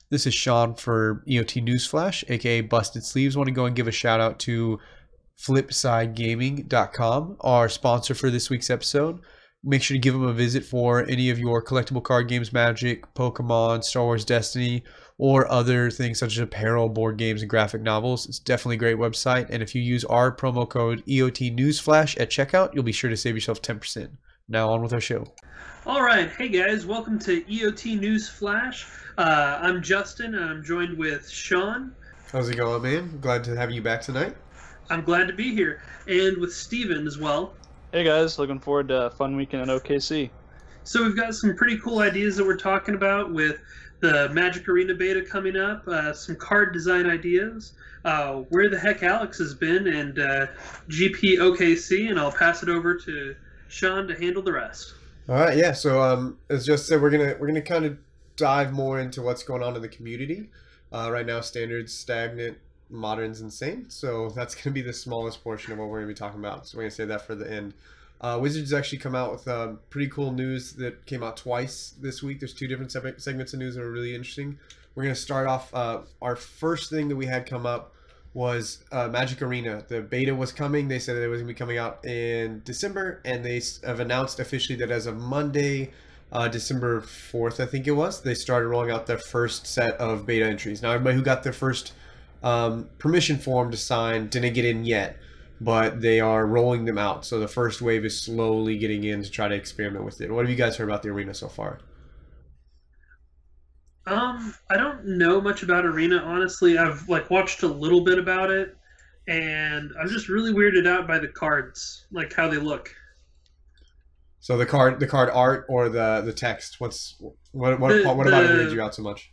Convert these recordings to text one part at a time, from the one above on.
This is Shawn for EOTNewsFlash, aka Busted Sleeves. Want to go and give a shout out to FlipsideGaming.com, our sponsor for this week's episode. Make sure to give them a visit for any of your collectible card games, Magic, Pokemon, Star Wars Destiny, or other things such as apparel, board games, and graphic novels. It's definitely a great website, and if you use our promo code EOTNewsFlash at checkout, you'll be sure to save yourself 10%. Now on with our show. All right, hey guys, welcome to EOT News Flash. I'm Justin, and I'm joined with Shawn. How's it going, man? Glad to have you back tonight. I'm glad to be here, and with Steven as well. Hey guys, looking forward to a fun weekend at OKC. So we've got some pretty cool ideas that we're talking about with the Magic Arena Beta coming up, some card design ideas, where the heck Alex has been, and GPOKC, and I'll pass it over to Shawn to handle the rest. All right, yeah. So as just said, we're gonna kind of dive more into what's going on in the community. Right now, standard's stagnant, modern's insane. So that's gonna be the smallest portion of what we're gonna be talking about. So we're gonna save that for the end. Wizards actually come out with pretty cool news that came out twice this week. There's two different segments of news that are really interesting. We're gonna start off. Our first thing that we had come up was Magic Arena. The beta was coming. They said that it was going to be coming out in December, and they have announced officially that as of Monday, December 4th, I think it was, they started rolling out their first set of beta entries. Now, everybody who got their first permission form to sign didn't get in yet, but they are rolling them out. So the first wave is slowly getting in to try to experiment with it. What have you guys heard about the Arena so far? I don't know much about Arena, honestly. I've watched a little bit about it, and I'm just really weirded out by the cards, like how they look. So the card art or the text? What about it weirded you out so much?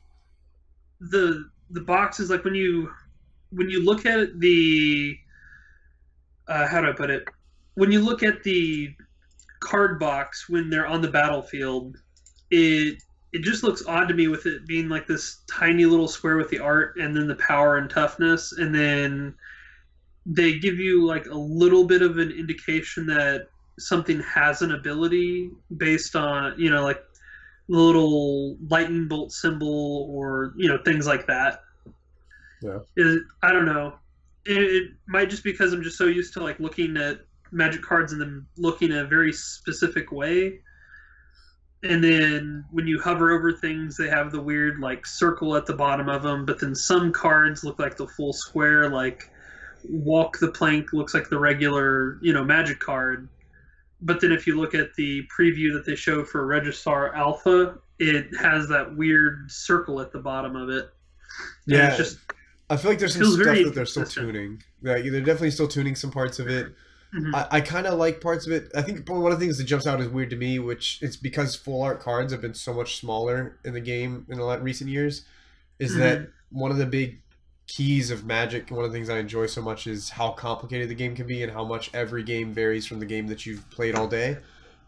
The boxes, like when you look at the how do I put it? When you look at the card box when they're on the battlefield, it just looks odd to me with it being like this tiny little square with the art and then the power and toughness, and then they give you like a little bit of an indication that something has an ability based on, like the little lightning bolt symbol or, things like that. Yeah. I don't know. It might just because I'm just so used to like looking at Magic cards and then looking in a very specific way. And then when you hover over things, they have the weird like circle at the bottom of them. But then some cards look like the full square, like Walk the Plank looks like the regular, Magic card. But then if you look at the preview that they show for Registrar Alpha, it has that weird circle at the bottom of it. And yeah, it's just, I feel like there's some stuff that they're still tuning. Yeah, they're definitely still tuning some parts of it. Mm-hmm. I kind of like parts of it. I think one of the things that jumps out is weird to me, which it's because full art cards have been so much smaller in the game in the recent years, is mm-hmm. that one of the big keys of Magic, one of the things I enjoy so much is how complicated the game can be and how much every game varies from the game that you've played all day.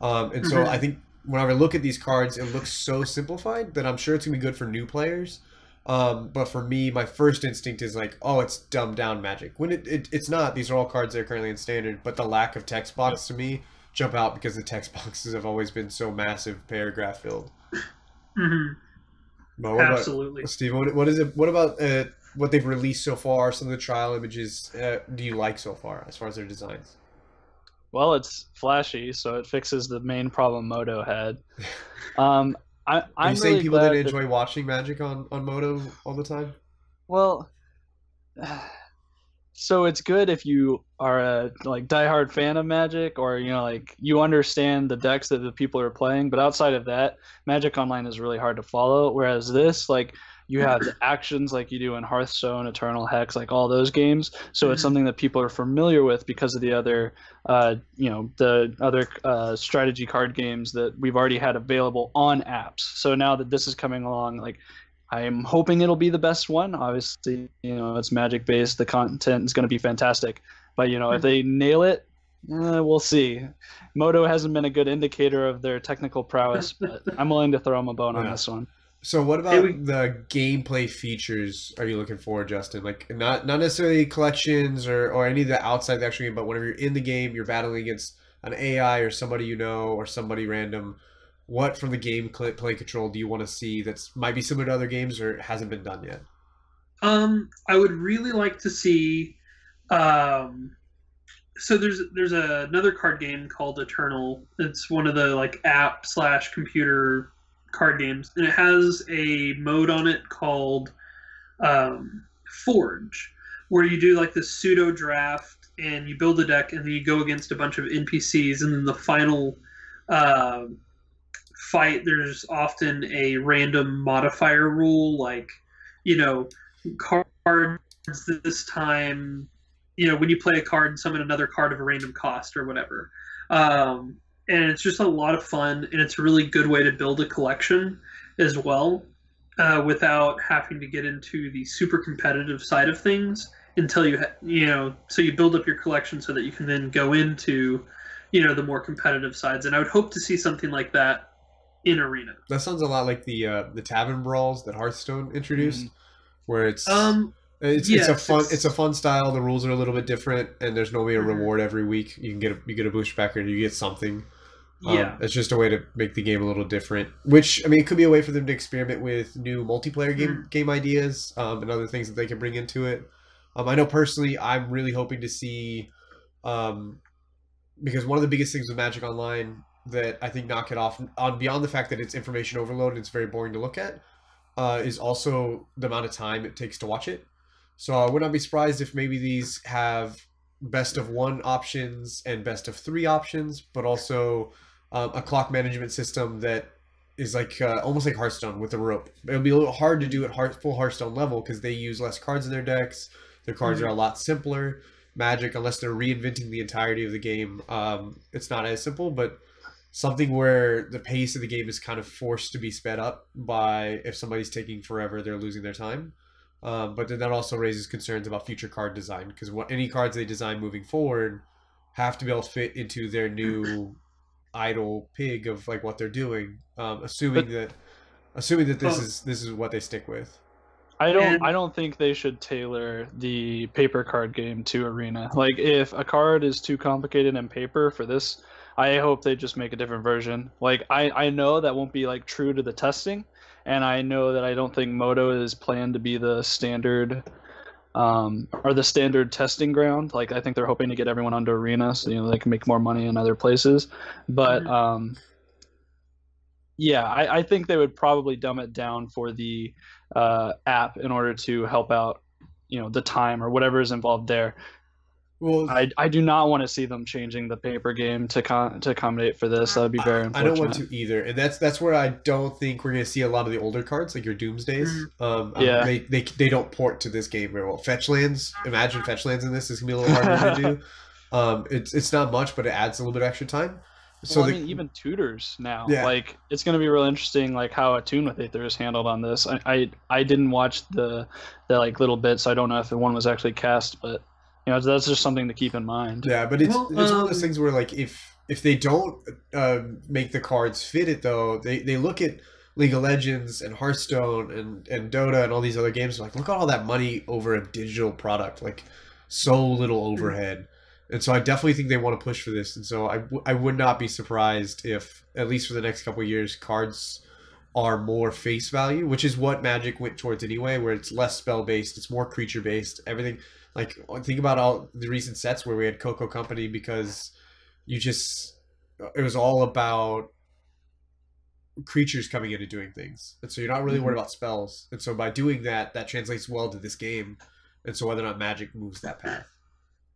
And mm-hmm. so I think whenever I look at these cards, it looks so simplified that I'm sure it's going to be good for new players. But for me, my first instinct is like, oh, it's dumbed down Magic. When it's not. These are all cards that are currently in standard, but the lack of text box to me jump out because the text boxes have always been so massive, paragraph filled. Mm-hmm. But absolutely, Steve. What is it? What about what they've released so far? Some of the trial images. Do you like so far as their designs? Well, it's flashy, so it fixes the main problem Moto had. Are you saying really people that enjoy watching Magic on Moto all the time? Well, so it's good if you are a diehard fan of Magic, or you understand the decks that the people are playing. But outside of that, Magic Online is really hard to follow. Whereas this, you have the actions like you do in Hearthstone, Eternal Hex, all those games. So it's something that people are familiar with because of the other, strategy card games that we've already had available on apps. So now that this is coming along, I'm hoping it'll be the best one. Obviously, it's Magic based. The content is going to be fantastic. But, if they nail it, we'll see. Moto hasn't been a good indicator of their technical prowess, but I'm willing to throw them a bone on this one. So what about the gameplay features are you looking for, Justin? Not necessarily collections or any of the outside the actual game, but whenever you're in the game, you're battling against an AI or somebody or somebody random. what from the game play control do you want to see that's might be similar to other games or hasn't been done yet? I would really like to see. So there's another card game called Eternal. It's one of the like app/computer card games, and it has a mode on it called Forge, where you do like this pseudo draft and you build a deck, and then you go against a bunch of NPCs, and then the final fight, there's often a random modifier rule, like, you know, cards this time, you know, when you play a card, summon another card of a random cost or whatever. And it's just a lot of fun, and it's a really good way to build a collection as well, without having to get into the super competitive side of things until so you build up your collection so that you can then go into, the more competitive sides. And I would hope to see something like that in Arena. That sounds a lot like the tavern brawls that Hearthstone introduced, where it's a fun style. The rules are a little bit different, and there's normally a reward every week. You get a booster pack, or you get something. It's just a way to make the game a little different. Which, I mean, it could be a way for them to experiment with new multiplayer game ideas and other things that they can bring into it. I know personally, I'm really hoping to see, because one of the biggest things with Magic Online that I think knock it off on beyond the fact that it's information overload and it's very boring to look at, is also the amount of time it takes to watch it. So I would not be surprised if maybe these have best of 1 options and best of 3 options, but also a clock management system that is like almost like Hearthstone with a rope. It'll be a little hard to do at full Hearthstone level because they use less cards in their decks. Their cards are a lot simpler. Magic, unless they're reinventing the entirety of the game, it's not as simple, but something where the pace of the game is kind of forced to be sped up by, if somebody's taking forever, they're losing their time. But then that also raises concerns about future card design, because any cards they design moving forward have to be able to fit into their new idle pig of like what they're doing, assuming that this is what they stick with. I don't think they should tailor the paper card game to Arena. Like, if a card is too complicated in paper for this, I hope they just make a different version. Like, I know that won't be like true to the testing, and I know that I don't think Moto is planned to be the standard or the standard testing ground. Like, I think they're hoping to get everyone onto Arena so they can make more money in other places. But yeah, I think they would probably dumb it down for the app in order to help out, the time or whatever is involved there. Well, I do not want to see them changing the paper game to accommodate for this. That would be very unfortunate. I don't want to either, and that's where I don't think we're going to see a lot of the older cards, like your Doomsdays. They don't port to this game very well. Fetch lands, imagine fetch lands in this is going to be a little harder to do. It's not much, but it adds a little bit of extra time. So I mean, even tutors now, like, it's going to be real interesting, like how Attune with Aether is handled on this. I didn't watch the like little bit, so I don't know if one was actually cast, but that's just something to keep in mind. Yeah, but it's one of those things where, like, if they don't make the cards fit it, though, they look at League of Legends and Hearthstone and Dota and all these other games, like, look at all that money over a digital product, like, so little overhead. And so I definitely think they want to push for this. And so I would not be surprised if, at least for the next couple of years, cards are more face value, which is what Magic went towards anyway, where it's less spell-based, it's more creature-based, everything. Like, think about all the recent sets where we had Coco Company, because it was all about creatures coming in and doing things. And so you're not really worried about spells. And so by doing that, that translates well to this game. And so whether or not Magic moves that path.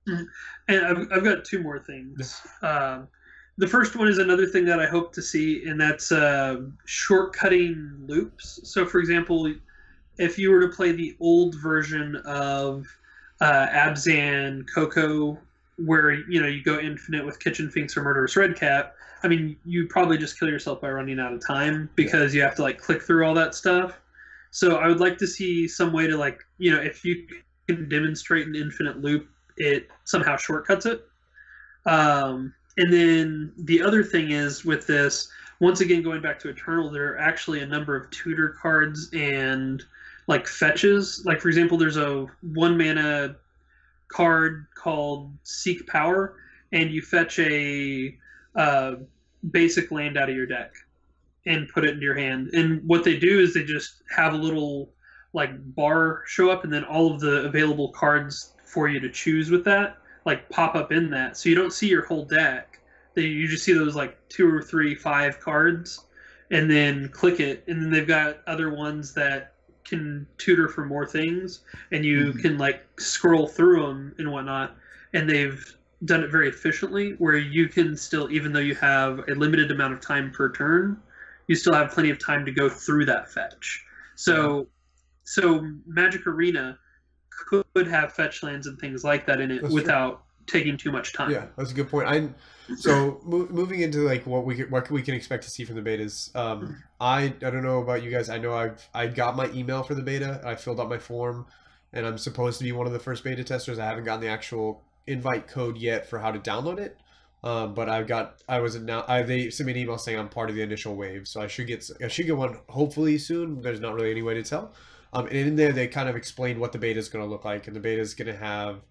And I've got 2 more things. The first one is another thing that I hope to see, and that's shortcutting loops. So, for example, if you were to play the old version of Abzan Coco, where you go infinite with Kitchen Finks or Murderous Redcap, I mean, you probably just kill yourself by running out of time because you have to like click through all that stuff. So I would like to see some way to, like, if you can demonstrate an infinite loop, it somehow shortcuts it. And then the other thing is, with this, once again going back to Eternal, there are actually a number of tutor cards and like fetches. Like, for example, there's a 1-mana card called Seek Power, and you fetch a basic land out of your deck. and put it into your hand. And what they do is they just have a little like bar show up, and then all of the available cards for you to choose with that like pop up in that, so you don't see your whole deck. You just see those like 2 or 3, 5 cards, and then click it, and then they've got other ones that can tutor for more things, and you can like scroll through them and whatnot. And they've done it very efficiently, where you can still, even though you have a limited amount of time per turn, you still have plenty of time to go through that fetch. So Magic Arena could have fetch lands and things like that in it without taking too much time. Yeah, that's a good point. So moving into like what we can expect to see from the betas. I don't know about you guys. I know I got my email for the beta. I filled out my form, and I'm supposed to be one of the first beta testers. I haven't gotten the actual invite code yet for how to download it. But they sent me an email saying I'm part of the initial wave, so I should get one hopefully soon. There's not really any way to tell. And in there they kind of explained what the beta is going to look like, and the beta is going to have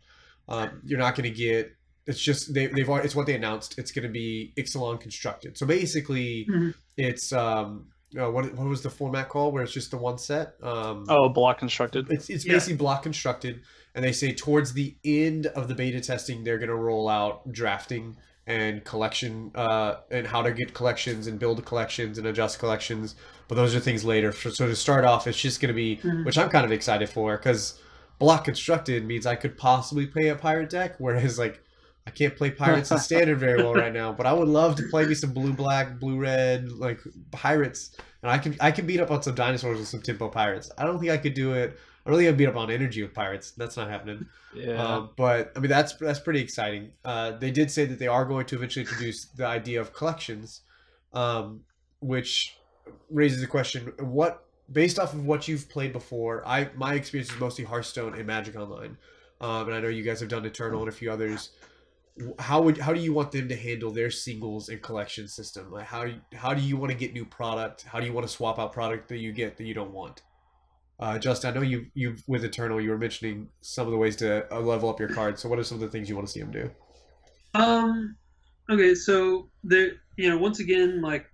you're not going to get. It's just it's what they announced. It's going to be Ixalan constructed. So basically, it's what was the format called where it's just the one set? Block constructed. It's basically block constructed, and they say towards the end of the beta testing they're going to roll out drafting and collection and how to get collections and build collections and adjust collections. But those are things later. So to start off, it's just going to be, which I'm kind of excited for, because block constructed means I could possibly play a pirate deck, whereas like I can't play pirates in standard very well right now, but I would love to play me some blue-black, blue-red, like pirates, and I can beat up on some dinosaurs with some tempo pirates. I don't think I could do it. I really got beat up on energy with pirates. That's not happening. Yeah. But I mean that's pretty exciting. They did say that they are going to eventually introduce the idea of collections, which raises the question: based off of what you've played before, my experience is mostly Hearthstone and Magic Online, and I know you guys have done Eternal and a few others. How do you want them to handle their singles and collection system? Like how do you want to get new product? How do you want to swap out product that you get that you don't want? Justin, I know you with Eternal, you were mentioning some of the ways to level up your cards. So what are some of the things you want to see them do? Okay, so once again, like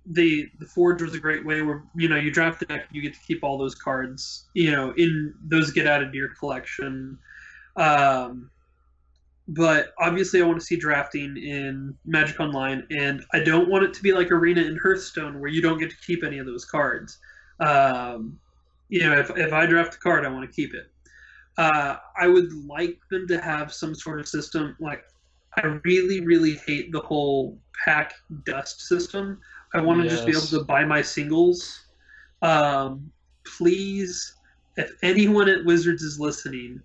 the Forge was a great way where you draft the deck, you get to keep all those cards. In those get added to your collection. But obviously I want to see drafting in Magic Online, and I don't want it to be like Arena and Hearthstone where you don't get to keep any of those cards. If I draft a card, I want to keep it. I would like them to have some sort of system. Like, I really, really hate the whole pack dust system. I want to just be able to buy my singles. Please, if anyone at Wizards is listening,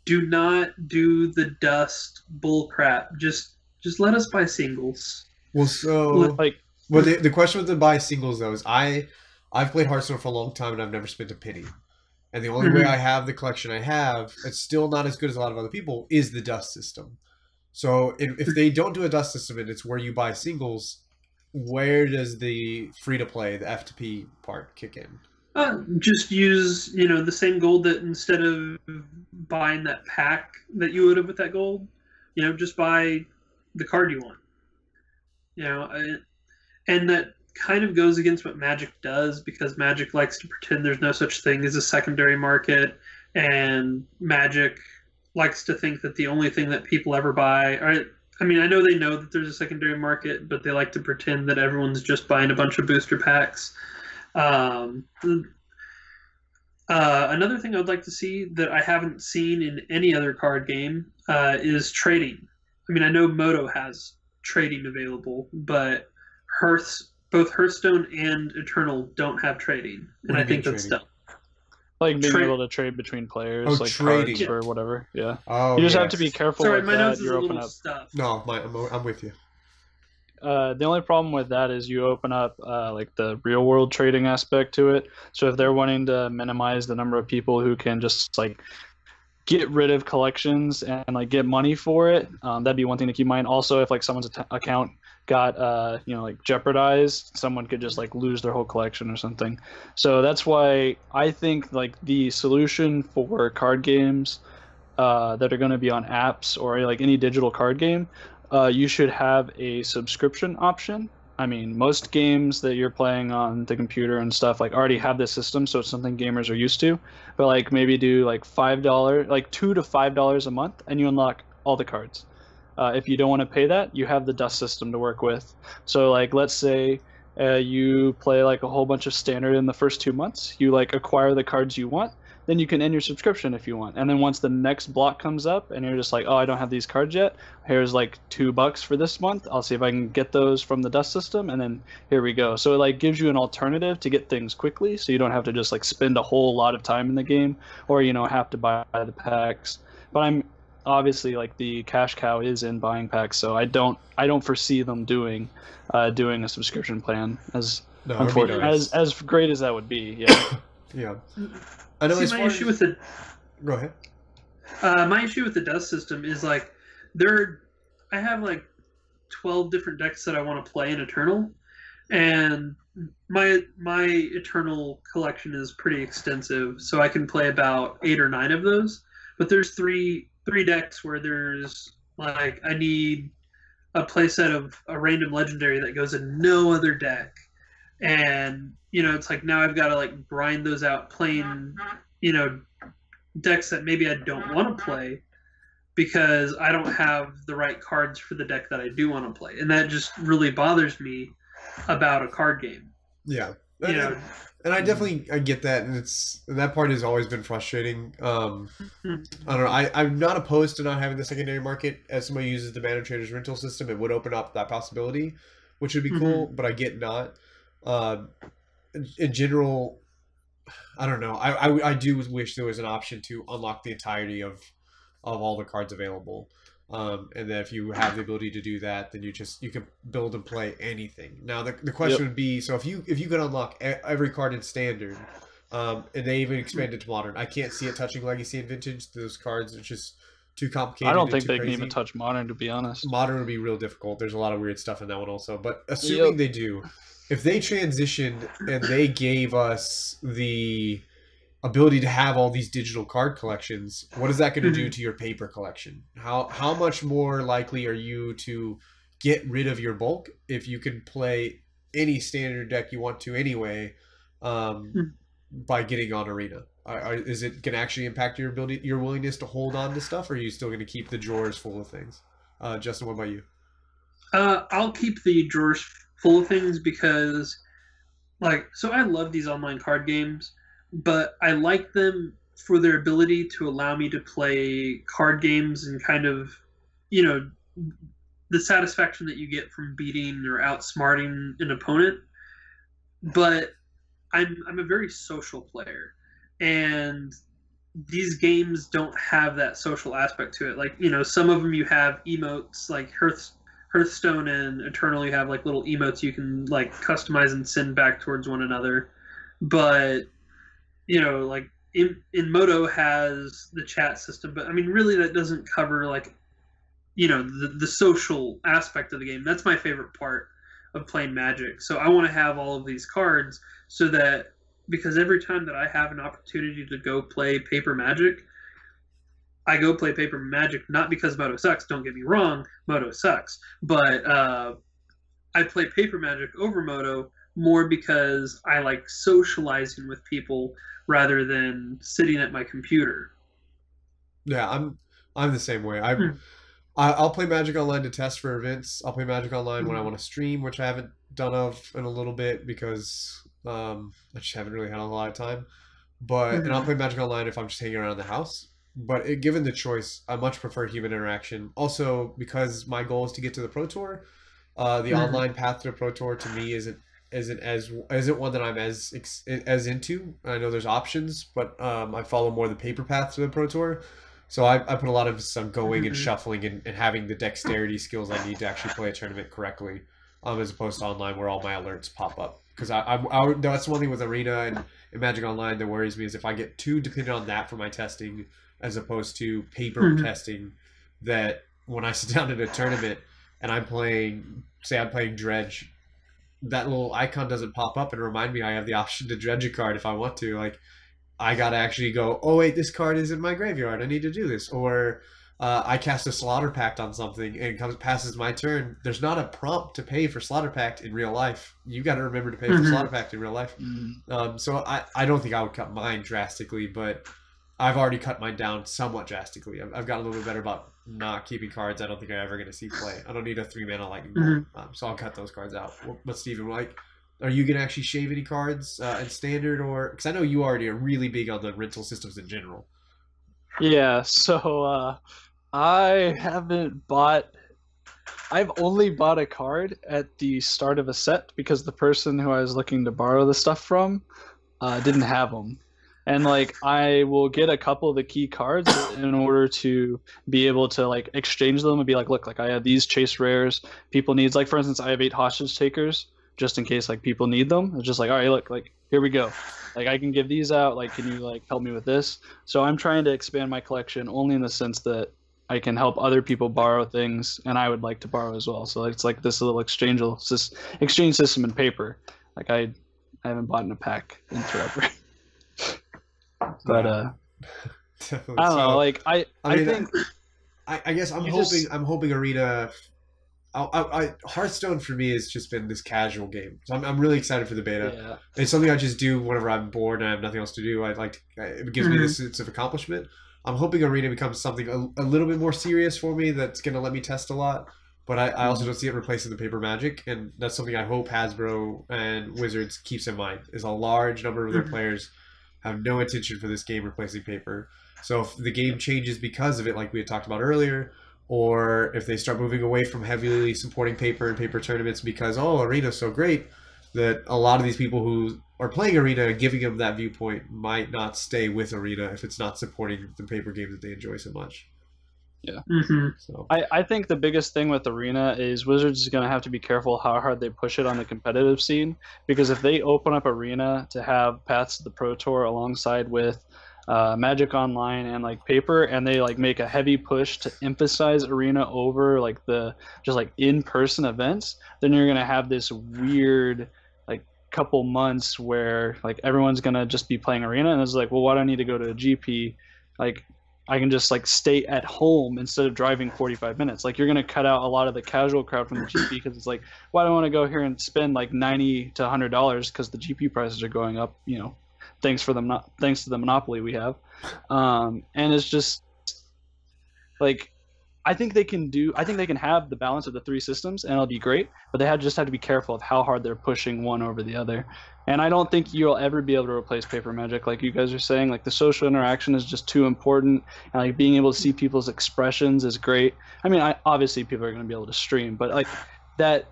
do not do the dust bullcrap. Just let us buy singles. Well, the question with the buy singles though is I've played Hearthstone for a long time and I've never spent a penny. And the only way I have the collection I have, it's still not as good as a lot of other people, is the dust system. So if they don't do a dust system and it's where you buy singles, where does the free to play, the F2P part kick in? Just use the same gold that instead of buying that pack that you would have with that gold, just buy the card you want. And that kind of goes against what Magic does, because Magic likes to pretend there's no such thing as a secondary market, and Magic likes to think that the only thing that people ever buy I know they know that there's a secondary market, but they like to pretend that everyone's just buying a bunch of booster packs. Another thing I'd like to see that I haven't seen in any other card game is trading. I know Moto has trading available, but both Hearthstone and Eternal don't have trading, and I think that's dumb. Like being able to trade between players, like trading. cards or whatever. Yeah. Oh, you just have to be careful. Sorry, with my that. notes is a little stuff. No, I'm with you. The only problem with that is you open up like the real world trading aspect to it. So if they're wanting to minimize the number of people who can just like get rid of collections and like get money for it, that'd be one thing to keep in mind. Also, if like someone's account got like jeopardized, someone could just like lose their whole collection or something. So that's why I think like the solution for card games that are going to be on apps or like any digital card game, you should have a subscription option I mean, most games that you're playing on the computer and stuff like already have this system, so it's something gamers are used to. But like maybe do like $5, like $2 to $5 a month, and you unlock all the cards. If you don't want to pay that, you have the dust system to work with. So like let's say you play like a whole bunch of standard in the first 2 months, you like acquire the cards you want, then you can end your subscription if you want. And then once the next block comes up and you're just like, oh, I don't have these cards yet, here's like $2 for this month, I'll see if I can get those from the dust system, and then here we go. So it like gives you an alternative to get things quickly, so you don't have to just like spend a whole lot of time in the game, or have to buy the packs. But I'm obviously like the cash cow is in buying packs, so I don't foresee them doing a subscription plan as as great as that would be. Yeah. Yeah. I know. See, my issue with the go ahead. My issue with the dust system is like I have like 12 different decks that I want to play in Eternal, and my Eternal collection is pretty extensive, so I can play about 8 or 9 of those. But there's three decks where there's like I need a playset of a random legendary that goes in no other deck, and it's like now I've got to like grind those out playing decks that maybe I don't want to play because I don't have the right cards for the deck that I do want to play, and that just really bothers me about a card game. Yeah. And I definitely get that, and that part has always been frustrating. I don't know. I'm not opposed to not having the secondary market. As somebody who uses the Mana Traders rental system, it would open up that possibility, which would be cool. But I get not. In general, I don't know. I do wish there was an option to unlock the entirety of all the cards available. And then if you have the ability to do that, then you can build and play anything. Now the question would be, so if you could unlock every card in standard, and they even expanded to modern, I can't see it touching legacy and vintage. Those cards are just too complicated. I don't think they can even touch modern, to be honest. Modern would be real difficult. There's a lot of weird stuff in that one also. But assuming they do, if they transitioned and they gave us the ability to have all these digital card collections, what is that going to do to your paper collection? How much more likely are you to get rid of your bulk if you can play any standard deck you want to anyway, by getting on Arena? Is it going to actually impact your willingness to hold on to stuff, or are you still going to keep the drawers full of things? Justin, what about you? I'll keep the drawers full of things because, so I love these online card games, but I like them for their ability to allow me to play card games and kind of, the satisfaction that you get from beating or outsmarting an opponent. But I'm a very social player, and these games don't have that social aspect to it. Like, some of them you have emotes, like Hearthstone and Eternal, you have like little emotes you can like customize and send back towards one another. But like in Moto has the chat system, but I mean, really that doesn't cover like, the social aspect of the game. That's my favorite part of playing Magic. So I want to have all of these cards so that, because every time that I have an opportunity to go play paper Magic, I go play paper Magic, not because Moto sucks, don't get me wrong, Moto sucks, but I play paper Magic over Moto more because I like socializing with people rather than sitting at my computer. Yeah, I'm the same way. I'll play Magic Online to test for events. I'll play Magic Online when I want to stream, which I haven't done in a little bit because I just haven't really had a lot of time. But and I'll play Magic Online if I'm just hanging around the house. But given the choice, I much prefer human interaction. Also, because my goal is to get to the Pro Tour, the online path to the Pro Tour to me isn't one that I'm as into. I know there's options, but I follow more the paper path to the Pro Tour. So I put a lot of emphasis on going and shuffling and having the dexterity skills I need to actually play a tournament correctly, as opposed to online where all my alerts pop up. Because that's one thing with Arena and Magic Online that worries me, is if I get too dependent on that for my testing as opposed to paper testing, that when I sit down in a tournament and I'm playing Dredge, that little icon doesn't pop up and remind me I have the option to dredge a card if I want to. Like, I gotta actually go, oh wait, this card is in my graveyard, I need to do this. Or I cast a Slaughter Pact on something and passes my turn, there's not a prompt to pay for Slaughter Pact in real life. You got to remember to pay for Slaughter Pact in real life. So I don't think I would cut mine drastically, but I've already cut mine down somewhat drastically. I've gotten a little bit better about not keeping cards I don't think I'm ever going to see play. I don't need a 3-mana lightning bolt, so I'll cut those cards out. But Steven, like, are you going to actually shave any cards in Standard, or because I know you already are really big on the rental systems in general? Yeah, so I haven't bought. I've only bought a card at the start of a set because the person who I was looking to borrow the stuff from didn't have them. And like I will get a couple of the key cards in order to be able to like exchange them and be like, look, like I have these chase rares people needs. Like for instance, I have 8 hostage takers just in case like people need them. It's just like, all right, look, like here we go. Like I can give these out. Like, can you like help me with this? So I'm trying to expand my collection only in the sense that I can help other people borrow things, and I would like to borrow as well. So it's like this little exchange system in paper. Like I haven't bought in a pack in forever. But I don't know. Like I think I guess I'm hoping Arena. Hearthstone for me has just been this casual game, so I'm really excited for the beta. Yeah. It's something I just do whenever I'm bored and I have nothing else to do. It gives me this sense of accomplishment. I'm hoping Arena becomes something a little bit more serious for me that's going to let me test a lot. But I also don't see it replacing the paper Magic, and that's something I hope Hasbro and Wizards keeps in mind. Is a large number of their players have no intention for this game replacing paper. So if the game changes because of it, like we had talked about earlier, or if they start moving away from heavily supporting paper and paper tournaments because, oh, Arena's so great, that a lot of these people who are playing Arena, giving them that viewpoint, might not stay with Arena if it's not supporting the paper game that they enjoy so much. Yeah. So I think the biggest thing with Arena is Wizards is going to have to be careful how hard they push it on the competitive scene, because if they open up Arena to have Paths to the Pro Tour alongside with Magic Online and like paper, and they like make a heavy push to emphasize Arena over like the just like in-person events, then you're going to have this weird like couple months where like everyone's going to just be playing Arena, and it's like, well, why do I need to go to a GP? Like I can just like stay at home instead of driving 45 minutes. Like you're going to cut out a lot of the casual crowd from the GP because it's like, why do I want to go here and spend like $90 to $100 because the GP prices are going up, you know, thanks to the monopoly we have. And it's just like, I think they can have the balance of the 3 systems and it'll be great, but they just have to be careful of how hard they're pushing one over the other. And I don't think you'll ever be able to replace paper Magic, like you guys are saying. Like the social interaction is just too important, and like being able to see people's expressions is great. I mean, obviously people are going to be able to stream, but like that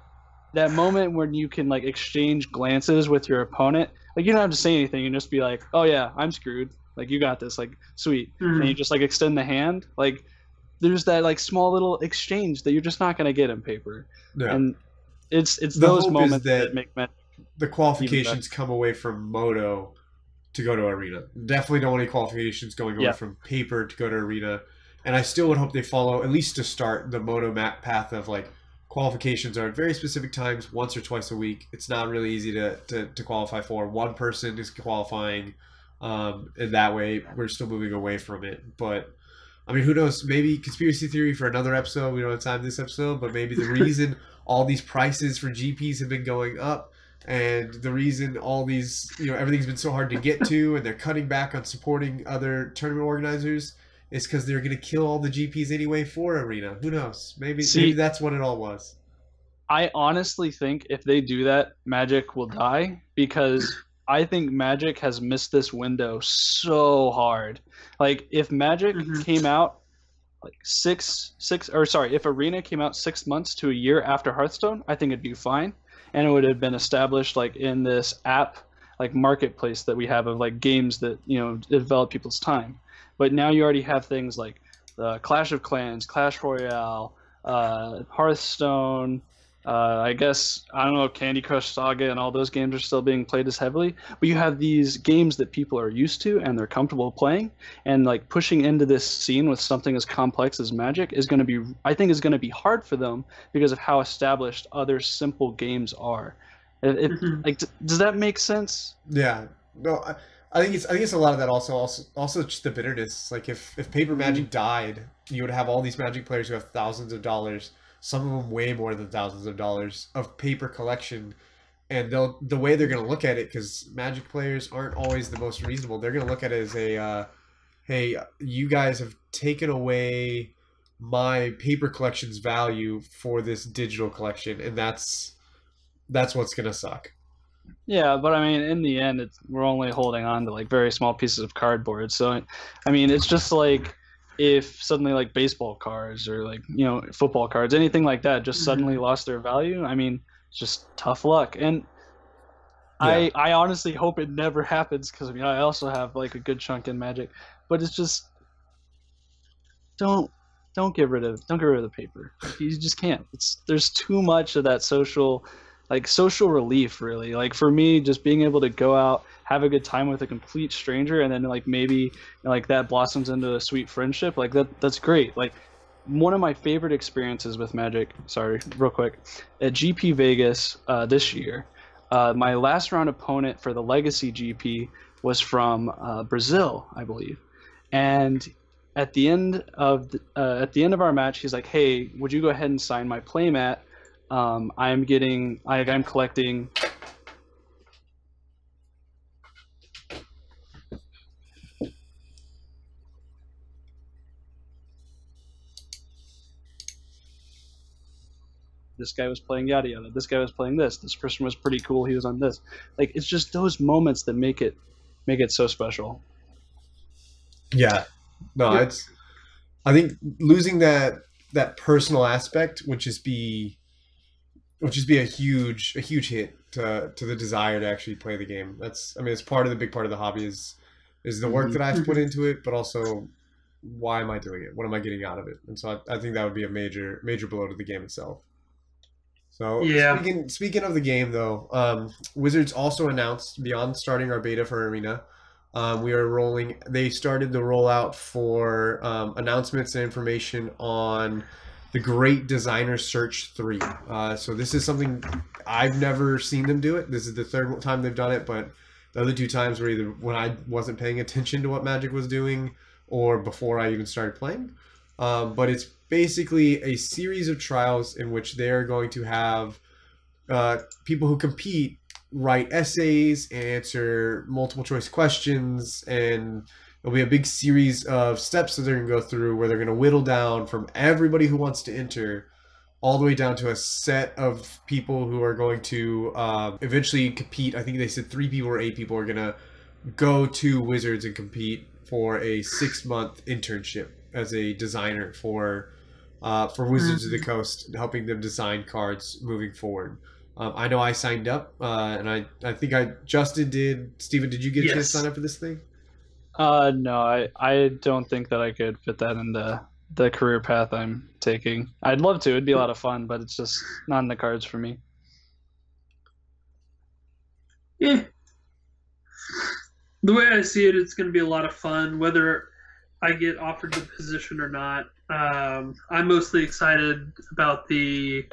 moment when you can like exchange glances with your opponent, like you don't have to say anything, you just be like, oh yeah, I'm screwed, like you got this, like sweet, and you just like extend the hand. Like there's that like small little exchange that you're just not going to get in paper. Yeah. And it's those moments that make Magic. The qualifications come away from Moto to go to Arena. Definitely don't want any qualifications going away from paper to go to Arena. And I still would hope they follow, at least to start, the Moto map path of like qualifications are at very specific times, once or twice a week. It's not really easy to qualify for. One person is qualifying, and that way we're still moving away from it. But I mean, who knows? Maybe conspiracy theory for another episode. We don't have time this episode, but maybe the reason all these prices for GPs have been going up, and the reason all these, you know, everything's been so hard to get to, and they're cutting back on supporting other tournament organizers, is because they're going to kill all the GPs anyway for Arena. Who knows? Maybe that's what it all was. I honestly think if they do that, Magic will die, because I think Magic has missed this window so hard. Like if Magic came out like if Arena came out 6 months to a year after Hearthstone, I think it'd be fine. And it would have been established like in this app like marketplace that we have of like games that, you know, develop people's time. But now you already have things like Clash of Clans, Clash Royale, Hearthstone. I guess, I don't know if Candy Crush Saga and all those games are still being played as heavily, but you have these games that people are used to and they're comfortable playing, and like pushing into this scene with something as complex as Magic is going to be, I think is going to be hard for them because of how established other simple games are. Like, does that make sense? Yeah. No, I think it's a lot of that also just the bitterness. Like if paper Magic died, you would have all these Magic players who have thousands of dollars, some of them way more than thousands of dollars of paper collection, and the way they're gonna look at it, because Magic players aren't always the most reasonable. They're gonna look at it as a hey, you guys have taken away my paper collection's value for this digital collection, and that's what's gonna suck. Yeah, but I mean, in the end, we're only holding on to like very small pieces of cardboard. So, I mean, it's just like if suddenly like baseball cards or like, you know, football cards, anything like that just suddenly lost their value. I mean, it's just tough luck. And Yeah. I honestly hope it never happens because, I mean, I also have like a good chunk in Magic, but it's just don't get rid of the paper. Like, you just can't. There's too much of that social relief, really. Like for me, just being able to go out, have a good time with a complete stranger, and then like maybe, you know, like that blossoms into a sweet friendship, like that's great. Like one of my favorite experiences with Magic, sorry, real quick, at GP Vegas this year, my last round opponent for the Legacy GP was from Brazil, I believe, and at the end of our match, he's like, "Hey, would you go ahead and sign my playmat? I'm collecting." This guy was playing yada yada. This guy was playing this. This person was pretty cool. He was on this. Like it's just those moments that make it so special. Yeah. No, it's. I think losing that personal aspect would just be a huge hit to the desire to actually play the game. That's, I mean, it's big part of the hobby is the work that I've put into it, but also why am I doing it? What am I getting out of it? And so I think that would be a major blow to the game itself. So Yeah. speaking of the game though, Wizards also announced, beyond starting our beta for Arena, they started the rollout for announcements and information on the Great Designer Search 3. So this is something I've never seen them do it. This is the third time they've done it, but the other two times were either when I wasn't paying attention to what Magic was doing or before I even started playing. But it's basically a series of trials in which they're going to have people who compete write essays and answer multiple choice questions, and it'll be a big series of steps that they're going to go through where they're going to whittle down from everybody who wants to enter all the way down to a set of people who are going to eventually compete. I think they said 3 people or 8 people are going to go to Wizards and compete for a 6-month internship as a designer for Wizards of the Coast, helping them design cards moving forward. I know I signed up, and I think Justin did. Steven, did you get a chance to sign up for this thing? No, I don't think that I could fit that into the career path I'm taking. I'd love to. It'd be a lot of fun, but it's just not in the cards for me. Yeah. The way I see it, it's going to be a lot of fun, whether I get offered the position or not. I'm mostly excited about the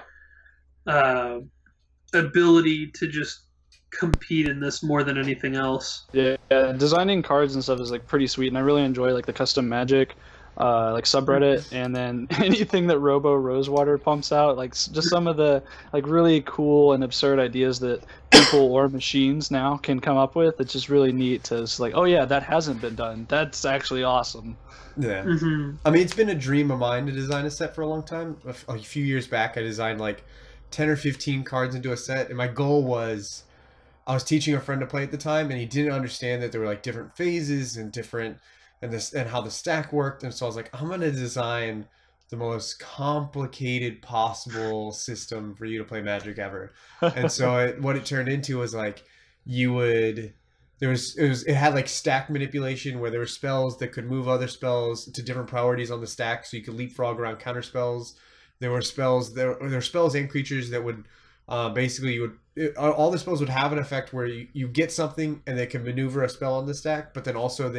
ability to just compete in this more than anything else. Yeah, designing cards and stuff is like pretty sweet, and I really enjoy like the custom Magic like subreddit, and then anything that Robo Rosewater pumps out, like just some of the like really cool and absurd ideas that people or machines now can come up with. It's just really neat to just like, oh yeah, that hasn't been done. That's actually awesome. Yeah. I mean, it's been a dream of mine to design a set for a long time. A few years back, I designed like 10 or 15 cards into a set, and my goal was, I was teaching a friend to play at the time, and he didn't understand that there were like different phases and how the stack worked. And so I was like, I'm gonna design the most complicated possible system for you to play Magic ever. And so what it turned into was like, it had like stack manipulation where there were spells that could move other spells to different priorities on the stack, so you could leapfrog around counter spells. There were spells and creatures that would basically all the spells would have an effect where you get something and they can maneuver a spell on the stack, but then also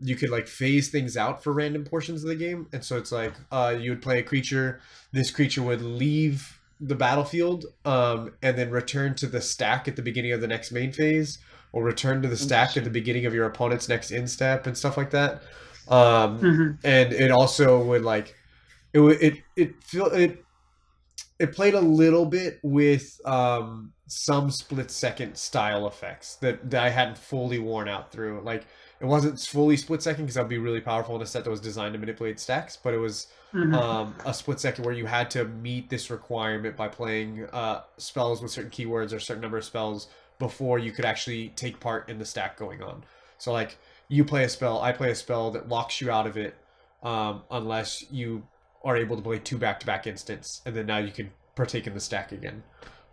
you could like phase things out for random portions of the game. And so it's like you would play a creature, this creature would leave the battlefield and then return to the stack at the beginning of the next main phase, or return to the stack at the beginning of your opponent's next instep and stuff like that. Mm-hmm. And it also would like it played a little bit with some split-second style effects that I hadn't fully worn out through. Like, it wasn't fully split-second because that would be really powerful in a set that was designed to manipulate stacks, but it was a split-second where you had to meet this requirement by playing spells with certain keywords or a certain number of spells before you could actually take part in the stack going on. So, like, you play a spell, I play a spell that locks you out of it unless you are able to play 2 back-to-back instants, and then now you can partake in the stack again.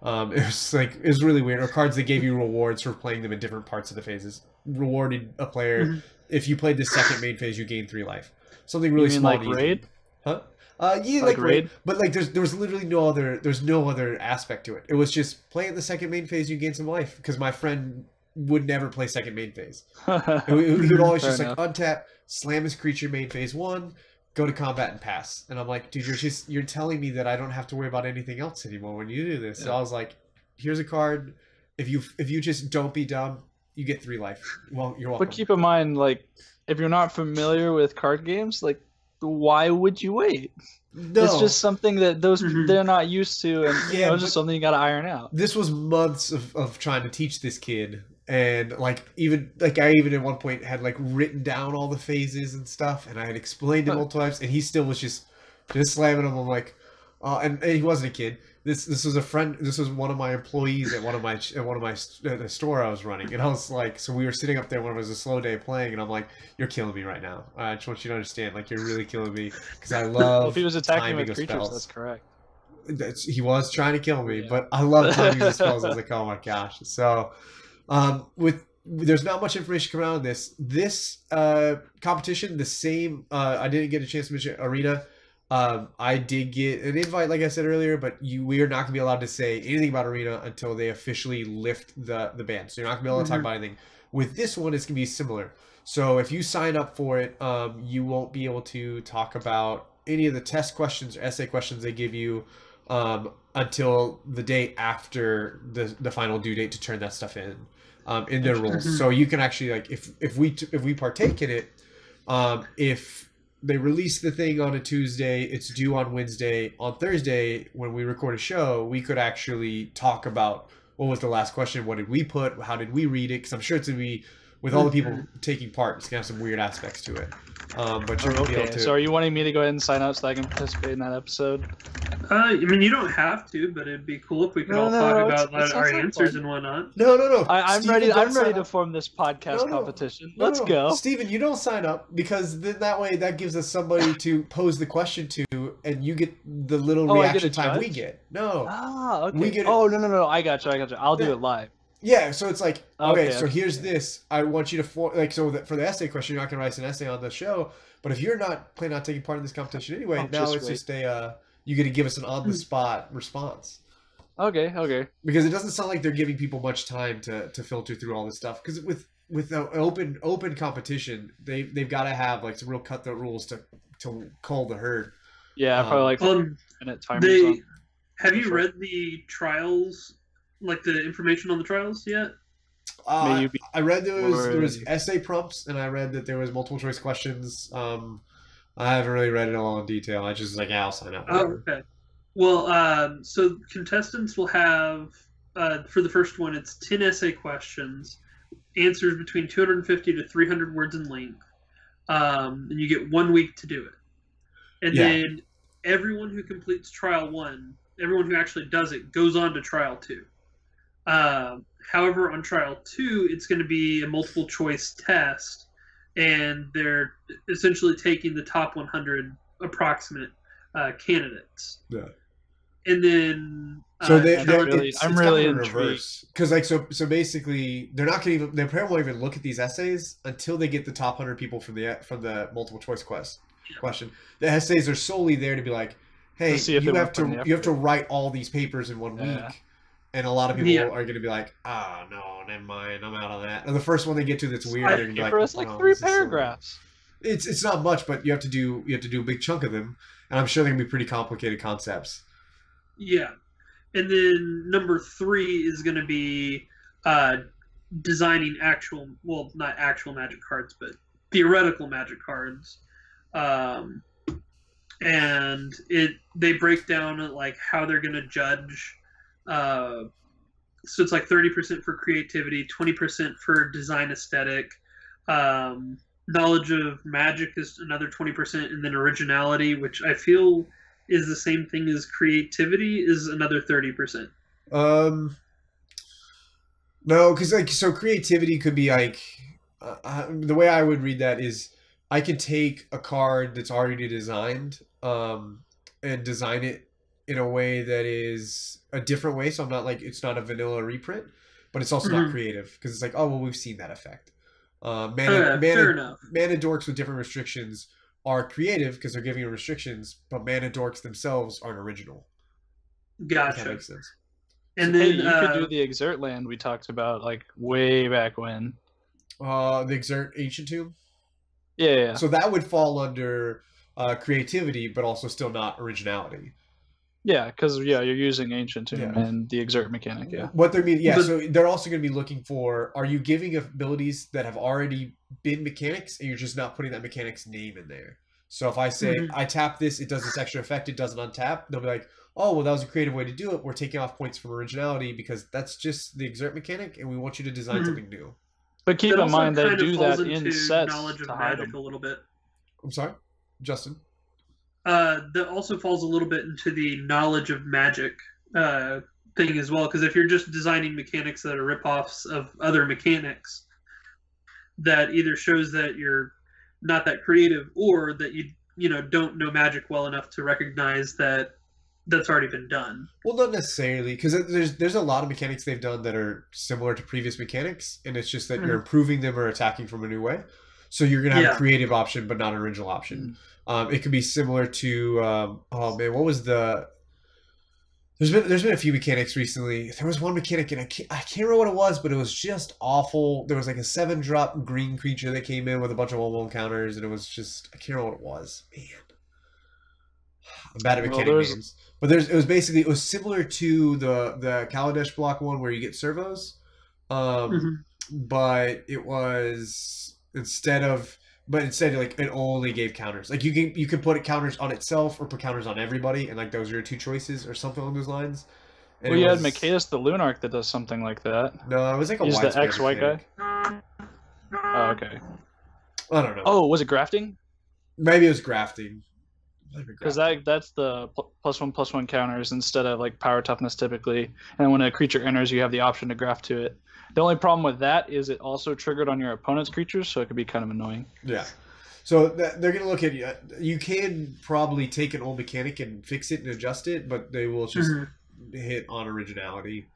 It was really weird. Or cards that gave you rewards for playing them in different parts of the phases. Rewarded a player if you played the second main phase, you gain 3 life. Something really small. Like raid? Huh? Yeah, like raid. But like there was literally no other aspect to it. It was just play at the second main phase, you gain some life. Because my friend would never play second main phase. He would always just like untap, slam his creature main phase 1, go to combat and pass. And I'm like, dude, you're telling me that I don't have to worry about anything else anymore when you do this. Yeah. So I was like, here's a card. If you just don't be dumb, you get 3 life. Well, you're welcome. But keep in mind, like, if you're not familiar with card games, like, why would you wait? No. It's just something that they're not used to, and it's just something you got to iron out. This was months of trying to teach this kid. And I even at one point had like written down all the phases and stuff, and I had explained it multiple times, and he still was just slamming them. I'm like, and he wasn't a kid. This was a friend. This was one of my employees at the store I was running, and I was like, so we were sitting up there when it was a slow day playing, and I'm like, you're killing me right now. I just want you to understand, like, you're really killing me because I love. Well, if he was attacking with creatures, spells. That's correct. He was trying to kill me, but I love timing the spells. I was like, oh my gosh, so. There's not much information coming out of this competition. The same I didn't get a chance to mention Arena. I did get an invite, like I said earlier, but we are not gonna be allowed to say anything about Arena until they officially lift the ban. So you're not gonna be able to talk about anything. With this one, it's gonna be similar. So if you sign up for it, you won't be able to talk about any of the test questions or essay questions they give you until the day after the final due date to turn that stuff in their rules. So you can actually, like, if we partake in it, if they release the thing on a Tuesday, it's due on Wednesday. On Thursday, when we record a show, we could actually talk about what was the last question, what did we put, how did we read it, because I'm sure it's going to be, with all the people taking part, it's going to have some weird aspects to it. But you're okay. Able to... So are you wanting me to go ahead and sign up so I can participate in that episode? I mean, you don't have to, but it'd be cool if we could all talk about our answers and whatnot. No. I'm ready to form this podcast competition. Let's go. Steven, you don't sign up, because that way that gives us somebody to pose the question to, and you get the little reaction time we get. No. Ah, okay. We get no. I got you. I'll do it live. Yeah, so it's like, okay, so here's this. I want you to for the essay question, you're not going to write an essay on the show. But if you're not planning on taking part in this competition anyway, now it's just you get to give us an on the spot response. Okay. Because it doesn't sound like they're giving people much time to filter through all this stuff. Because with an open competition, they've got to have like some real cutthroat rules to cull the herd. Yeah, probably like minute timers. Have you read the trials? Like the information on the trials yet? I read there was essay prompts, and I read that there was multiple choice questions. I haven't really read it all in detail. I just was like, yeah, I'll sign up. Oh, okay. Well, so contestants will have for the first one, it's 10 essay questions, answers between 250 to 300 words in length, and you get 1 week to do it. And then everyone who completes trial 1, everyone who actually does it, goes on to trial 2. However, on trial 2, it's going to be a multiple choice test, and they're essentially taking the top 100 approximate candidates. Yeah. And then so I'm really intrigued, because like so basically they probably won't even look at these essays until they get the top 100 people from the multiple choice question. The essays are solely there to be like, hey, you have to write all these papers in 1 week. And a lot of people are going to be like, oh, no, never mind, I'm out of that. And the first one they get to that's weird, they're going to be like, it's like 3 paragraphs. It's not much, but you have to do a big chunk of them. And I'm sure they're going to be pretty complicated concepts. Yeah. And then number 3 is going to be designing not actual Magic cards, but theoretical Magic cards. And they break down like how they're going to judge. So it's like 30% for creativity, 20% for design aesthetic. Knowledge of Magic is another 20%, and then originality, which I feel is the same thing as creativity, is another 30%. No, because like so creativity could be like the way I would read that is I can take a card that's already designed and design it in a way that is a different way. So I'm not like it's not a vanilla reprint, but it's also not creative because it's like, oh well, we've seen that effect. Mana dorks with different restrictions are creative because they're giving you restrictions, but mana dorks themselves aren't original. Gotcha. That makes sense. And so, then hey, you could do the Exert land we talked about like way back when. The Exert Ancient Tomb? Yeah. So that would fall under creativity, but also still not originality. Yeah, because you're using Ancient Tomb and the Exert mechanic, What they're so they're also going to be looking for, are you giving abilities that have already been mechanics and you're just not putting that mechanic's name in there? So if I say, I tap this, it does this extra effect, it doesn't untap, they'll be like, oh, well, that was a creative way to do it. We're taking off points from originality because that's just the Exert mechanic and we want you to design something new. But keep in mind, they do that in sets knowledge of to hide Magic them. a little bit. I'm sorry? Justin? That also falls a little bit into the knowledge of Magic thing as well, because if you're just designing mechanics that are ripoffs of other mechanics, that either shows that you're not that creative or that you don't know Magic well enough to recognize that that's already been done. Well, not necessarily, because there's a lot of mechanics they've done that are similar to previous mechanics, and it's just that you're improving them or attacking from a new way. So you're going to have a creative option, but not an original option. It could be similar to oh man, what was the? There's been a few mechanics recently. There was one mechanic, and I can't remember what it was, but it was just awful. There was like a 7-drop green creature that came in with a bunch of 1/1 counters, and it was just I can't remember what it was. Man, I'm bad at mechanic names. But it was similar to the Kaladesh block one where you get servos, but it was instead like it only gave counters. Like you could put counters on itself or put counters on everybody, and like those are your 2 choices or something along those lines. And well, you had Micaeus the Lunarch that does something like that. No, it was like a He's the X-White guy. Oh, okay. I don't know. Oh, was it grafting? Maybe it was grafting. Because that's the +1/+1 counters instead of like power toughness typically. And when a creature enters, you have the option to graft to it. The only problem with that is it also triggered on your opponent's creatures, so it could be kind of annoying. Yeah. So they're going to look at you. You can probably take an old mechanic and fix it and adjust it, but they will just hit on originality.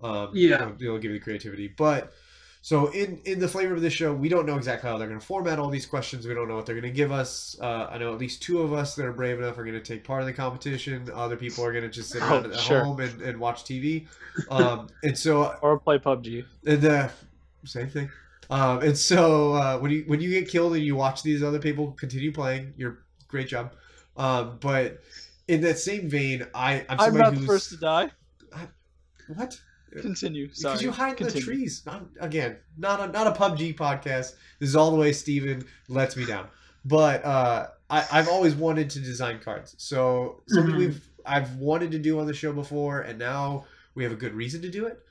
They'll give you creativity. But so in the flavor of this show, we don't know exactly how they're going to format all these questions. We don't know what they're going to give us. I know at least 2 of us that are brave enough are going to take part in the competition. Other people are going to just sit around at home and watch TV. And so or play PUBG. And same thing. And so when you get killed and you watch these other people continue playing, great job. But in that same vein, I'm not the first to die. What? Continue. Sorry. Because you hide in the trees. Not a PUBG podcast. This is all the way Steven lets me down. But I've always wanted to design cards. So something I've wanted to do on the show before, and now we have a good reason to do it.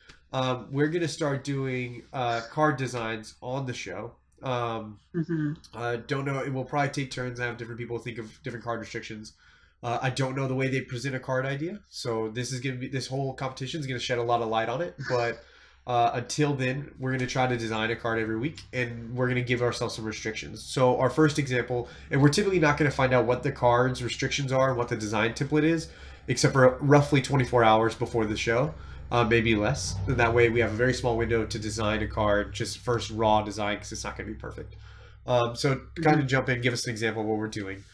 We're going to start doing card designs on the show. Don't know. It will probably take turns and have different people think of different card restrictions. I don't know the way they present a card idea, so this whole competition is going to shed a lot of light on it. But until then, we're going to try to design a card every week, and we're going to give ourselves some restrictions. So our first example, and we're typically not going to find out what the card's restrictions are and what the design template is, except for roughly 24 hours before the show, maybe less. And that way, we have a very small window to design a card, just first raw design, because it's not going to be perfect. So kind of jump in, give us an example of what we're doing.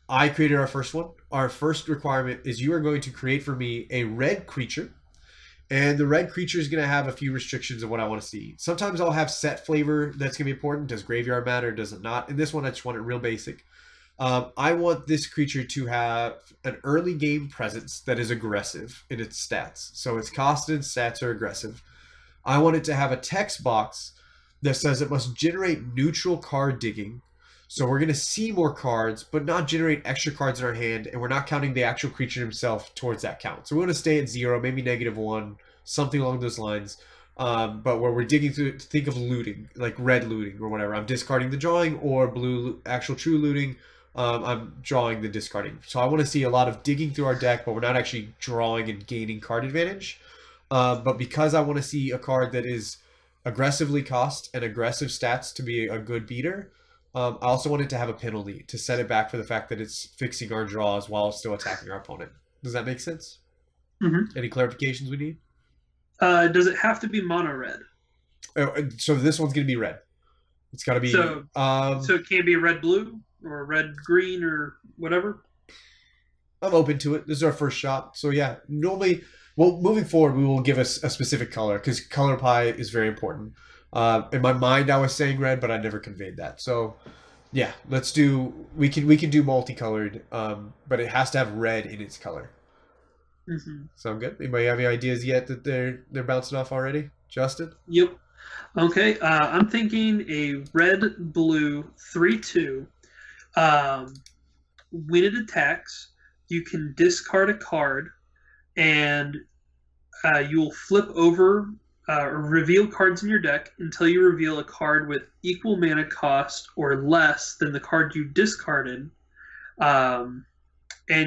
I created our first one. Our first requirement is you are going to create for me a red creature. And the red creature is going to have a few restrictions of what I want to see. Sometimes I'll have set flavor that's going to be important. Does graveyard matter? Does it not? In this one, I just want it real basic. I want this creature to have an early game presence that is aggressive in its stats. So its cost and stats are aggressive. I want it to have a text box that says it must generate neutral card digging. So we're going to see more cards, but not generate extra cards in our hand, and we're not counting the actual creature himself towards that count. So we're going to stay at 0, maybe -1, something along those lines. But where we're digging through, think of looting, like red looting or whatever. I'm discarding the drawing, or blue actual true looting. I'm drawing the discarding. So I want to see a lot of digging through our deck, but we're not actually drawing and gaining card advantage. But because I want to see a card that is aggressively cost and aggressive stats to be a good beater, I also want it to have a penalty to set it back for the fact that it's fixing our draws while still attacking our opponent. Does that make sense? Mm-hmm. Any clarifications we need? Does it have to be mono red? So this one's going to be red. It's got to be... So it can't be red blue or red green or whatever? I'm open to it. This is our first shot. So yeah, normally... Well, moving forward, we will give us a specific color because color pie is very important. In my mind, I was saying red, but I never conveyed that. So, yeah, let's do. We can do multicolored, but it has to have red in its color. Mm-hmm. Sound good? Anybody have any ideas yet that they're bouncing off already? Justin? Yep. Okay. I'm thinking a red blue 3/2. When it attacks, you can discard a card, and you will flip over or reveal cards in your deck until you reveal a card with equal mana cost or less than the card you discarded, and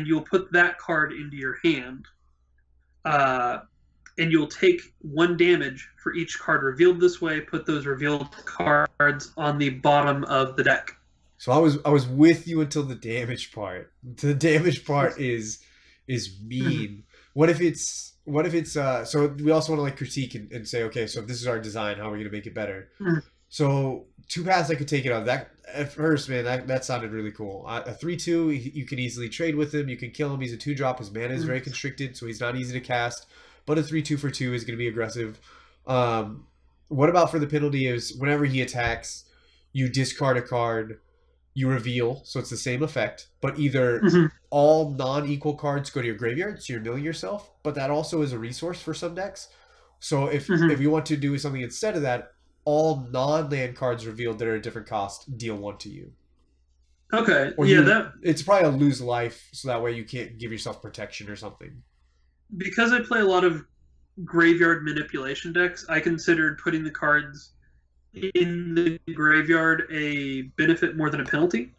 you'll put that card into your hand, and you'll take 1 damage for each card revealed this way. Put those revealed cards on the bottom of the deck. So I was with you until the damage part. The damage part is mean. What if it's so we also want to like critique and say, okay, so if this is our design, how are we going to make it better? So 2 paths I could take it on. That at first, man, that sounded really cool. A 3/2, you can easily trade with him. You can kill him. He's a 2-drop. His mana is very constricted, so he's not easy to cast. But a 3/2 for 2 is going to be aggressive. What about for the penalty is whenever he attacks, you discard a card, you reveal, so it's the same effect, but either all non-equal cards go to your graveyard, so you're milling yourself, but that also is a resource for some decks. So if you want to do something instead of that, all non-land cards revealed that are a different cost deal 1 to you. Okay, or yeah, it's probably a lose life, so that way you can't give yourself protection or something. Because I play a lot of graveyard manipulation decks, I considered putting the cards in the graveyard a benefit more than a penalty,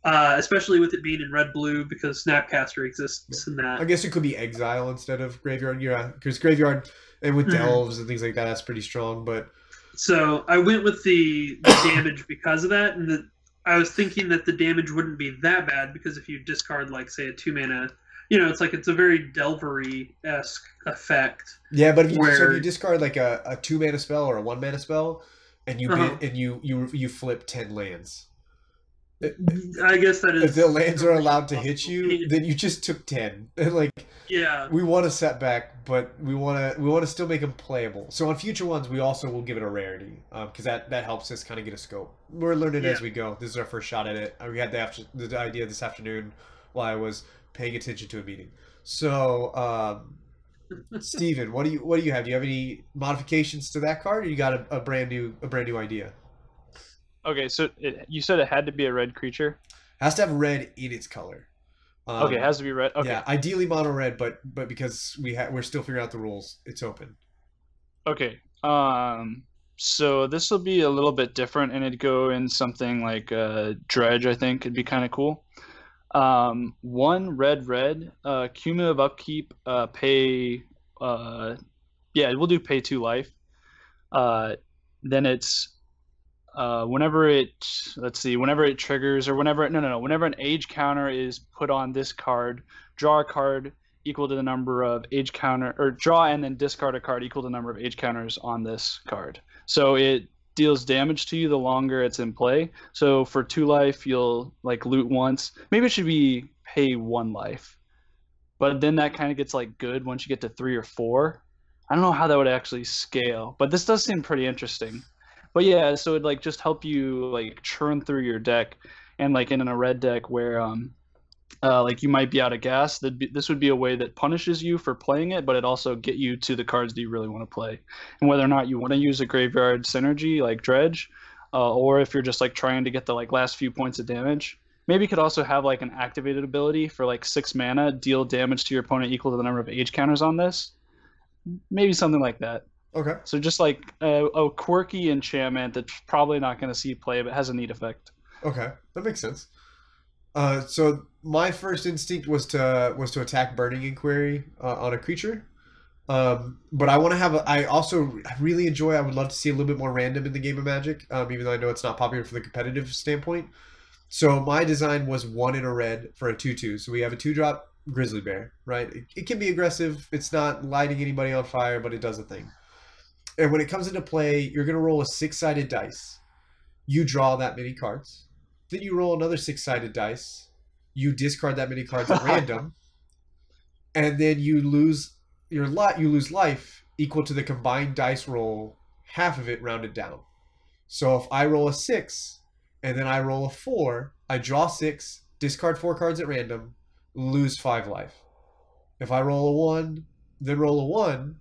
especially with it being in red-blue because Snapcaster exists in that. I guess it could be exile instead of graveyard, yeah, because graveyard and with delves and things like that, that's pretty strong. But so I went with the damage because of that, and I was thinking that the damage wouldn't be that bad because if you discard, like, say, a 2-mana, it's a very Delvery-esque effect. Yeah, but if you discard like a 2-mana spell or a 1-mana spell, and you flip 10 lands. I guess that is. If the lands are allowed to hit you, then you just took 10. And yeah, we want a setback, but we want to still make them playable. So on future ones, we also will give it a rarity because that helps us kind of get a scope. We're learning as we go. This is our first shot at it. We had the idea this afternoon while I was paying attention to a meeting. So. Steven, what do you have? Do you have any modifications to that card, or you got a brand new idea? Okay, so you said it had to be a red creature. Has to have red in its color. Okay, it has to be red. Okay. Yeah, ideally mono red, but because we're still figuring out the rules, it's open. Okay. So this will be a little bit different, and it'd go in something like Dredge. I think it'd be kind of cool. 1 red, cumulative upkeep, pay, we'll do pay 2 life. Then it's, whenever it triggers, or whenever an age counter is put on this card, draw a card equal to the number of age counter, or draw and then discard a card equal to the number of age counters on this card. So it deals damage to you the longer it's in play. So for 2 life, you'll loot once. Maybe it should be pay 1 life, but then that kind of gets good once you get to 3 or 4. I don't know how that would actually scale, but this does seem pretty interesting. But yeah, so it'd just help you churn through your deck, and in a red deck where like you might be out of gas. This would be a way that punishes you for playing it, but it also get you to the cards that you really want to play. And whether or not you want to use a graveyard synergy like Dredge, or if you're just like trying to get the like last few points of damage, maybe you could also have like an activated ability for like 6 mana, deal damage to your opponent equal to the number of age counters on this. Maybe something like that. Okay. So just like a quirky enchantment that's probably not going to see play, but has a neat effect. Okay, that makes sense. So my first instinct was to attack Burning Inquiry on a creature, but I want to have. I really enjoy. I would love to see a little bit more random in the game of Magic, even though I know it's not popular from the competitive standpoint. So my design was 1 in a red for a 2/2. So we have a 2-drop Grizzly Bear, right? It can be aggressive. It's not lighting anybody on fire, but it does a thing. And when it comes into play, you're going to roll a 6-sided dice. You draw that many cards. Then you roll another 6-sided dice. You discard that many cards at random. And then you lose you lose life equal to the combined dice roll, half of it rounded down. So if I roll a 6 and then I roll a 4, I draw 6, discard 4 cards at random, lose 5 life. If I roll a 1, then roll a 1,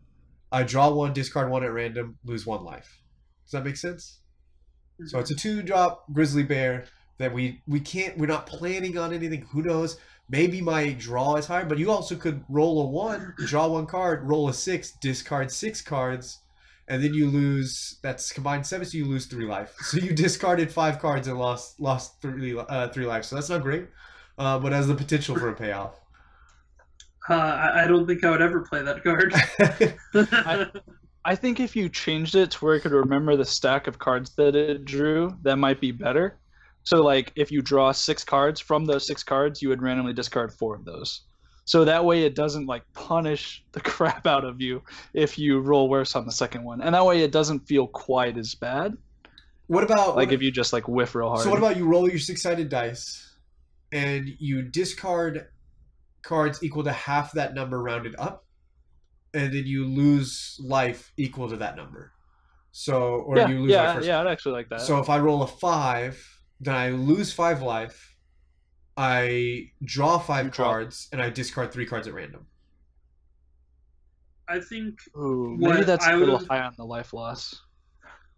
I draw 1, discard 1 at random, lose 1 life. Does that make sense? So it's a 2-drop Grizzly Bear that we're not planning on anything. Who knows? Maybe my draw is higher, but you also could roll a 1, draw 1 card, roll a 6, discard 6 cards, and then you lose, that's combined 7, so you lose 3 life. So you discarded 5 cards and lost 3 life. So that's not great, but has the potential for a payoff. I don't think I would ever play that card. I think if you changed it to where it could remember the stack of cards that it drew, that might be better. So like if you draw 6 cards, from those 6 cards, you would randomly discard 4 of those. So that way it doesn't like punish the crap out of you if you roll worse on the second one. And that way it doesn't feel quite as bad. What about if you just like whiff real hard? So what about you roll your 6-sided dice and you discard cards equal to half that number rounded up, and then you lose life equal to that number. So you lose life first. Yeah, I'd actually like that. So if I roll a 5, then I lose 5 life, I draw 5 cards, and I discard 3 cards at random. I think maybe that's a little high on the life loss.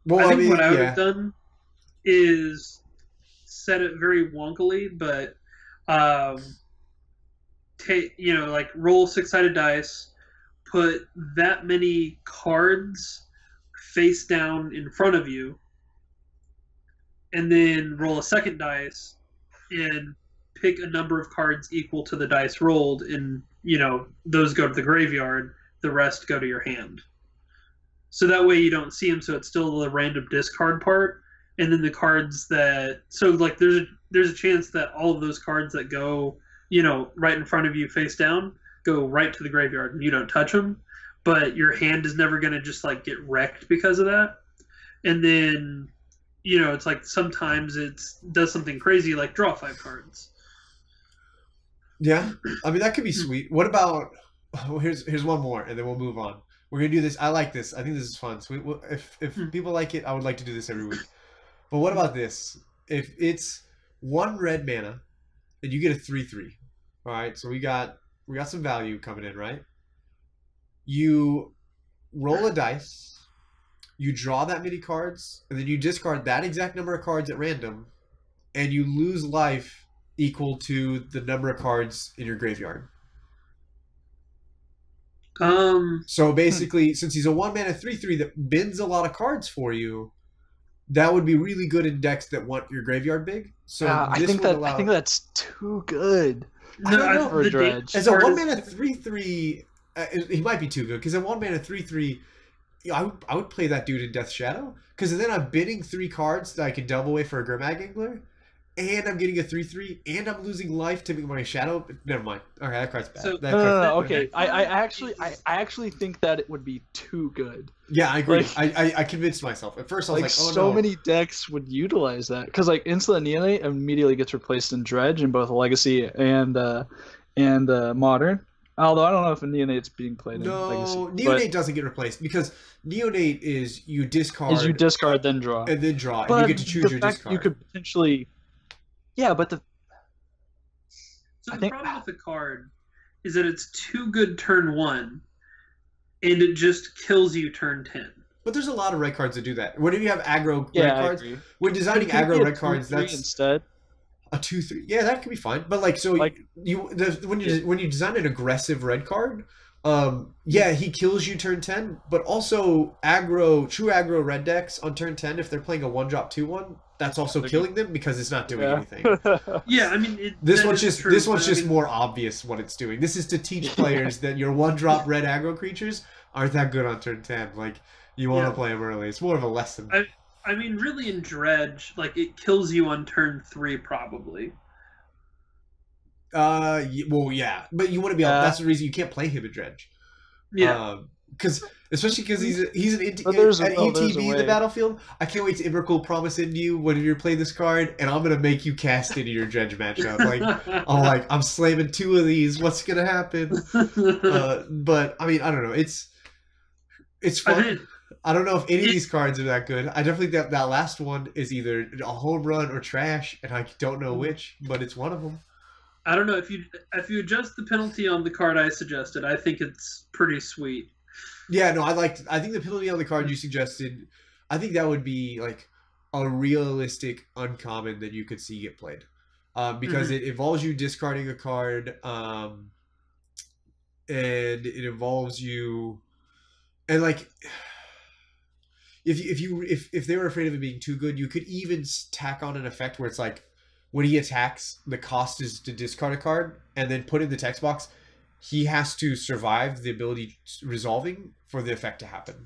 Well, I think what I would have done is set it very wonkily, but roll 6-sided dice, put that many cards face down in front of you, and then roll a second dice and pick a number of cards equal to the dice rolled, and those go to the graveyard, the rest go to your hand. So that way you don't see them, so it's still the random discard part, and then the cards that there's a chance that all of those cards that go right in front of you face down go right to the graveyard and you don't touch them, but your hand is never going to just like get wrecked because of that. And then it's like sometimes it does something crazy like draw 5 cards. Yeah, I mean that could be sweet. What about here's one more and then we'll move on. We're gonna do this. I like this. I think this is fun. So if people like it, I would like to do this every week. But what about this? If it's 1 red mana and you get a 3/3, all right. So we got some value coming in, right? You roll a dice, you draw that many cards, and then you discard that exact number of cards at random, and you lose life equal to the number of cards in your graveyard. So basically, since he's a 1 mana 3/3 that bends a lot of cards for you, that would be really good in decks that want your graveyard big. So I think that's too good. For Dredge. As a 1 mana 3/3, he might be too good because a 1 mana 3/3, I would play that dude in Death Shadow because then I'm bidding 3 cards that I can double away for a Grimag Angler, and I'm getting a 3/3, and I'm losing life to make my shadow. Never mind. Okay, that card's bad. So, okay. I actually think that it would be too good. Yeah, I agree. I convinced myself. At first I was like, oh no. So many decks would utilize that because like Instant Neonate immediately gets replaced in Dredge in both Legacy and Modern. Although I don't know if a Neonate's being played in Legacy. No, Neonate doesn't get replaced because Neonate is you discard then draw. And then draw, and you get to choose your discard. You could potentially... Yeah, but So I the think problem with the card is that it's too good turn 1, and it just kills you turn 10. But there's a lot of red cards that do that. Whenever you have aggro yeah, red I cards, agree. when designing Could it aggro be a red cards, 2/3 that's instead. a 2/3. Yeah, that could be fine. But like, so Like- when you design an aggressive red card, yeah, he kills you turn 10. But also true aggro red decks on turn 10, if they're playing a 1-drop 2/1, that's also killing them because it's not doing anything. Yeah, I mean, This that one's is just true, this one's but I just mean, more obvious what it's doing. This is to teach players that your 1-drop red aggro creatures aren't that good on turn 10. Like, you want to play them early. It's more of a lesson. I mean, really in Dredge, like, it kills you on turn 3 probably. Well, yeah, but you want to be able. That's the reason you can't play him in Dredge. Yeah. Because especially because he's an at ETB the battlefield. I can't wait to Emrakul promise into you when you're playing this card, and I'm gonna make you cast into your Dredge matchup. Like I'm slamming 2 of these. What's gonna happen? But I mean, I don't know. It's fun. I don't know if any of these cards are that good. I definitely think that last one is either a home run or trash, and I don't know which, but it's one of them. I don't know if you adjust the penalty on the card I suggested. I think it's pretty sweet. Yeah, no, I think the penalty on the card you suggested, I think that would be like a realistic uncommon that you could see get played, because it involves you discarding a card, and it involves you, and like if they were afraid of it being too good, you could even tack on an effect where it's like, when he attacks, the cost is to discard a card and then put in the text box. He has to survive the ability resolving for the effect to happen.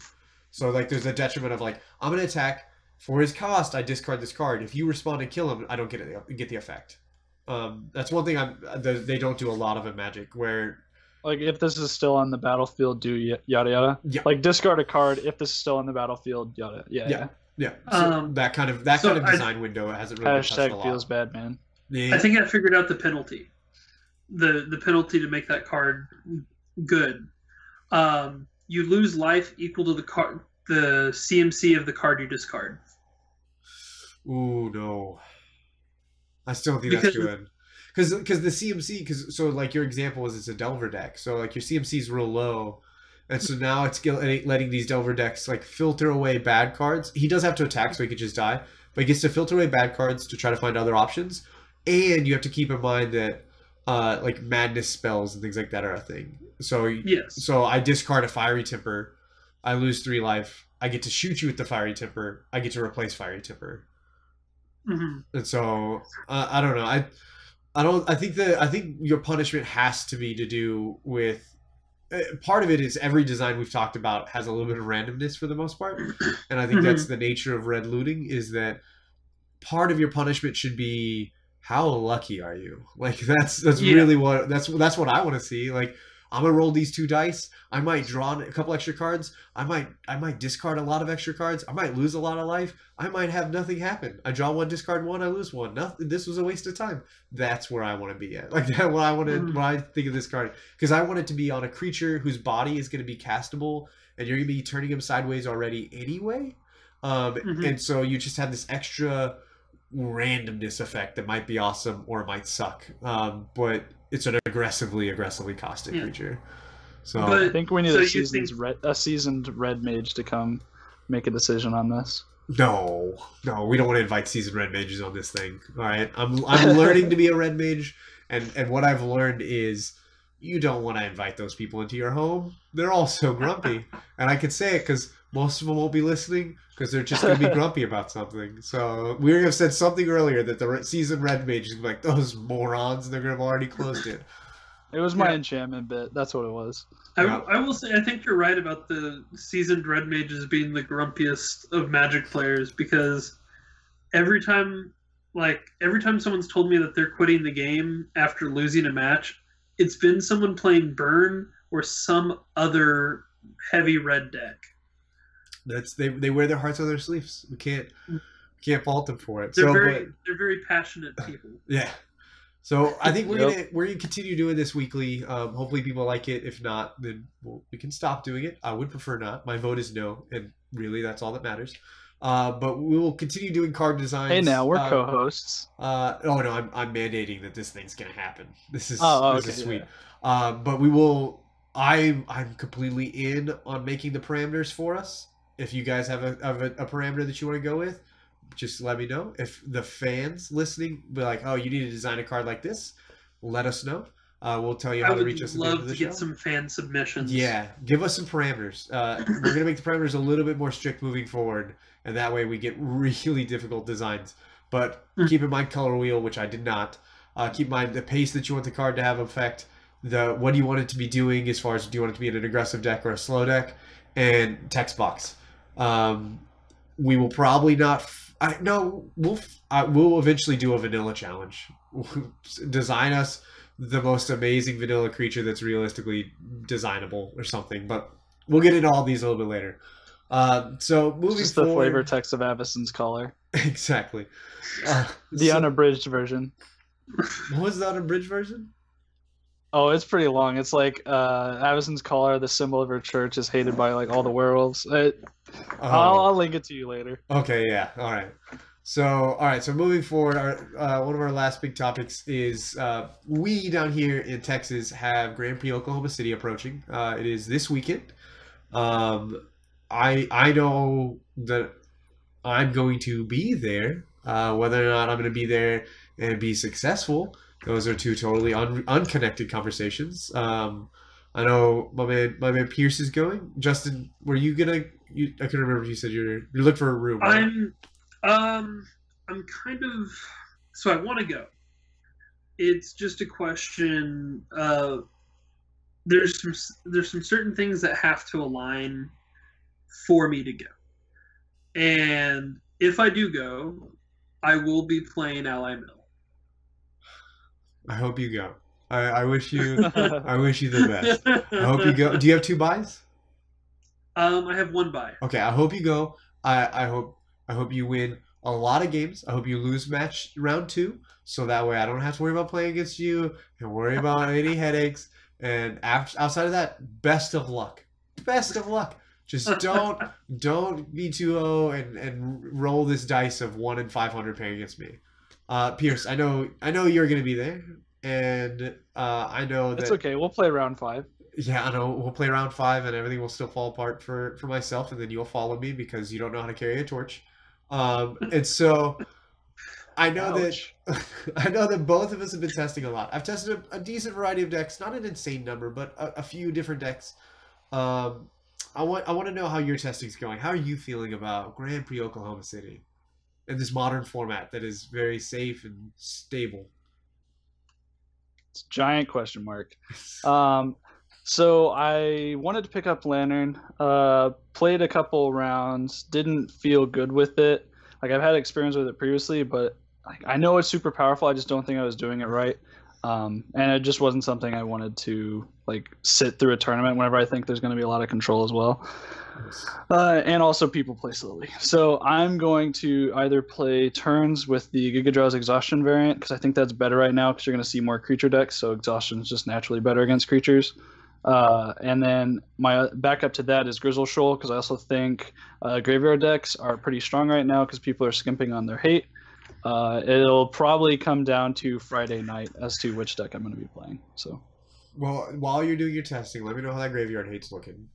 So like, there's a detriment of like, I'm gonna attack for his cost. I discard this card. If you respond and kill him, I don't get the effect. That's one thing they don't do a lot of in Magic, where like if this is still on the battlefield, do yada yada. Yeah. Like discard a card if this is still on the battlefield, yada. Yeah. Yeah, so that kind of design window hasn't really been touched a lot. Feels bad, man. Yeah. I think I figured out the penalty. The penalty to make that card good. You lose life equal to the CMC of the card you discard. Ooh, no. I still don't think that's good. Because the CMC, so like your example was it's a Delver deck, so like your CMC is real low. And so now it's letting these Delver decks like filter away bad cards. He does have to attack, so he could just die, but he gets to filter away bad cards to try to find other options. And you have to keep in mind that like madness spells and things like that are a thing. So yes. So I discard a Fiery Temper, I lose 3 life. I get to shoot you with the Fiery Temper. I get to replace Fiery Temper. And so I don't know. I think your punishment has to be to do with. Part of it is every design we've talked about has a little bit of randomness for the most part, and I think that's the nature of red looting, is that part of your punishment should be how lucky are you? Like that's really what that's what I want to see. Like, I'm gonna roll these 2 dice. I might draw a couple extra cards. I might discard a lot of extra cards. I might lose a lot of life. I might have nothing happen. I draw 1, discard 1, I lose 1. Nothing. This was a waste of time. That's where I want to be at. Like that. What I want to. When I think of this card, because I want it to be on a creature whose body is going to be castable, and you're going to be turning him sideways already anyway. And so you just have this extra randomness effect that might be awesome or it might suck. But it's an aggressively costed creature. So I think we need a seasoned red mage to come make a decision on this. No, we don't want to invite seasoned red mages on this thing. All right, I'm learning to be a red mage, and what I've learned is you don't want to invite those people into your home. They're all so grumpy, and I can say it because most of them won't be listening because they're just going to be grumpy about something. So we have said something earlier that the seasoned red mage is like, those morons, they're going to have already closed it. It was my enchantment bit. That's what it was. I will say, I think you're right about the seasoned red mages being the grumpiest of Magic players, because every time someone's told me that they're quitting the game after losing a match, it's been someone playing Burn or some other heavy red deck. They wear their hearts on their sleeves. We can't fault them for it. They're very passionate people. Yeah. So I think we're gonna continue doing this weekly. Hopefully people like it. If not, then we can stop doing it. I would prefer not. My vote is no, and really that's all that matters. But we will continue doing card designs. Hey, now we're co-hosts. Oh no, I'm mandating that this thing's gonna happen. This is okay, this is sweet. Yeah. But we will. I'm completely in on making the parameters for us. If you guys have a parameter that you want to go with, just let me know. If the fans listening be like, oh, you need to design a card like this, let us know. We'll tell you how to reach us at the end of the show. I would love to get some fan submissions. Yeah, give us some parameters. We're going to make the parameters a little bit more strict moving forward, and that way we get really difficult designs. But keep in mind color wheel, which I did not. Keep in mind the pace that you want the card to have affect what do you want it to be doing as far as do you want it to be in an aggressive deck or a slow deck, and text box. We will probably not... we'll eventually do a vanilla challenge. Design us the most amazing vanilla creature that's realistically designable or something, but we'll get into all these a little bit later. So moving just forward, the flavor text of Avacyn's Collar. Exactly. The unabridged version. What was the unabridged version? Oh, it's pretty long. It's like Avacyn's Collar, the symbol of her church, is hated by like all the werewolves. I'll link it to you later. Okay, yeah. All right. So moving forward, one of our last big topics is we down here in Texas have Grand Prix Oklahoma City approaching. It is this weekend. I know that I'm going to be there. Whether or not I'm going to be there and be successful, those are two totally unconnected conversations. I know my man Pierce is going. Justin, were you gonna? I couldn't remember if you said you're looking for a room. Right? I'm kind of. So I want to go. It's just a question. There's some certain things that have to align for me to go, and if I do go, I will be playing Ally Mill. I hope you go. I wish you. I wish you the best. I hope you go. Do you have 2 buys? I have 1 buy. Okay, I hope you go. I hope you win a lot of games. I hope you lose match round 2, so that way I don't have to worry about playing against you and worry about any headaches. And outside of that, best of luck. Best of luck. Just don't be too low and roll this dice of 1 in 500 pairing against me. Pierce, I know you're gonna be there, and I know that it's okay. We'll play round 5. Yeah, I know we'll play round 5, and everything will still fall apart for myself, and then you'll follow me because you don't know how to carry a torch. And so I know that both of us have been testing a lot. I've tested a decent variety of decks, not an insane number, but a few different decks. I want to know how your testing's going. How are you feeling about Grand Prix Oklahoma City in this modern format that is very safe and stable? It's a giant question mark. So I wanted to pick up Lantern, played a couple rounds, didn't feel good with it. Like I've had experience with it previously, but like, I know it's super powerful. I just don't think I was doing it right. And it just wasn't something I wanted to like sit through a tournament whenever I think there's going to be a lot of control as well. And also people play slowly. So I'm going to either play turns with the Giga Draw's Exhaustion variant, because I think that's better right now because you're going to see more creature decks. So Exhaustion is just naturally better against creatures. And then my backup to that is Grizzle Shoal, because I also think graveyard decks are pretty strong right now because people are skimping on their hate. It'll probably come down to Friday night as to which deck I'm going to be playing. So, well, while you're doing your testing, let me know how that graveyard hate's looking.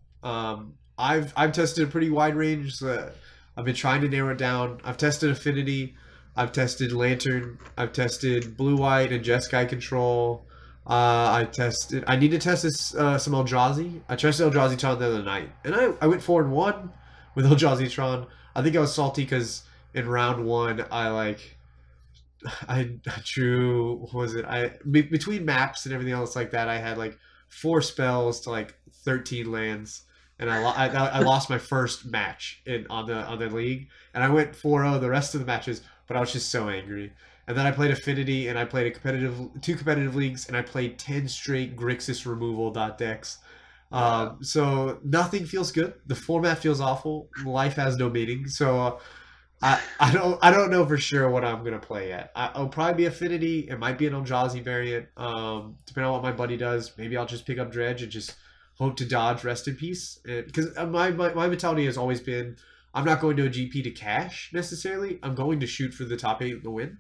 I've tested a pretty wide range. I've been trying to narrow it down. I've tested Affinity. I've tested Lantern. I've tested Blue White and Jeskai Control. I need to test this some Eldrazi. I tested Eldrazi Tron the other night, and I went 4-1 with Eldrazi Tron. I think I was salty because in round 1 I drew, what was it? Between maps and everything else like that, I had like 4 spells to like 13 lands, and I lost my first match on the league, and I went 4-0 the rest of the matches, but I was just so angry. And then I played Affinity, and I played 2 competitive leagues, and I played 10 straight Grixis removal decks. So nothing feels good. The format feels awful. Life has no meaning. So I don't know for sure what I'm gonna play yet. I'll probably be Affinity. It might be an Eldrazi variant. Depending on what my buddy does, maybe I'll just pick up Dredge and just hope to dodge Rest in Peace. Because my mentality has always been, I'm not going to a GP to cash necessarily. I'm going to shoot for the top 8 to win.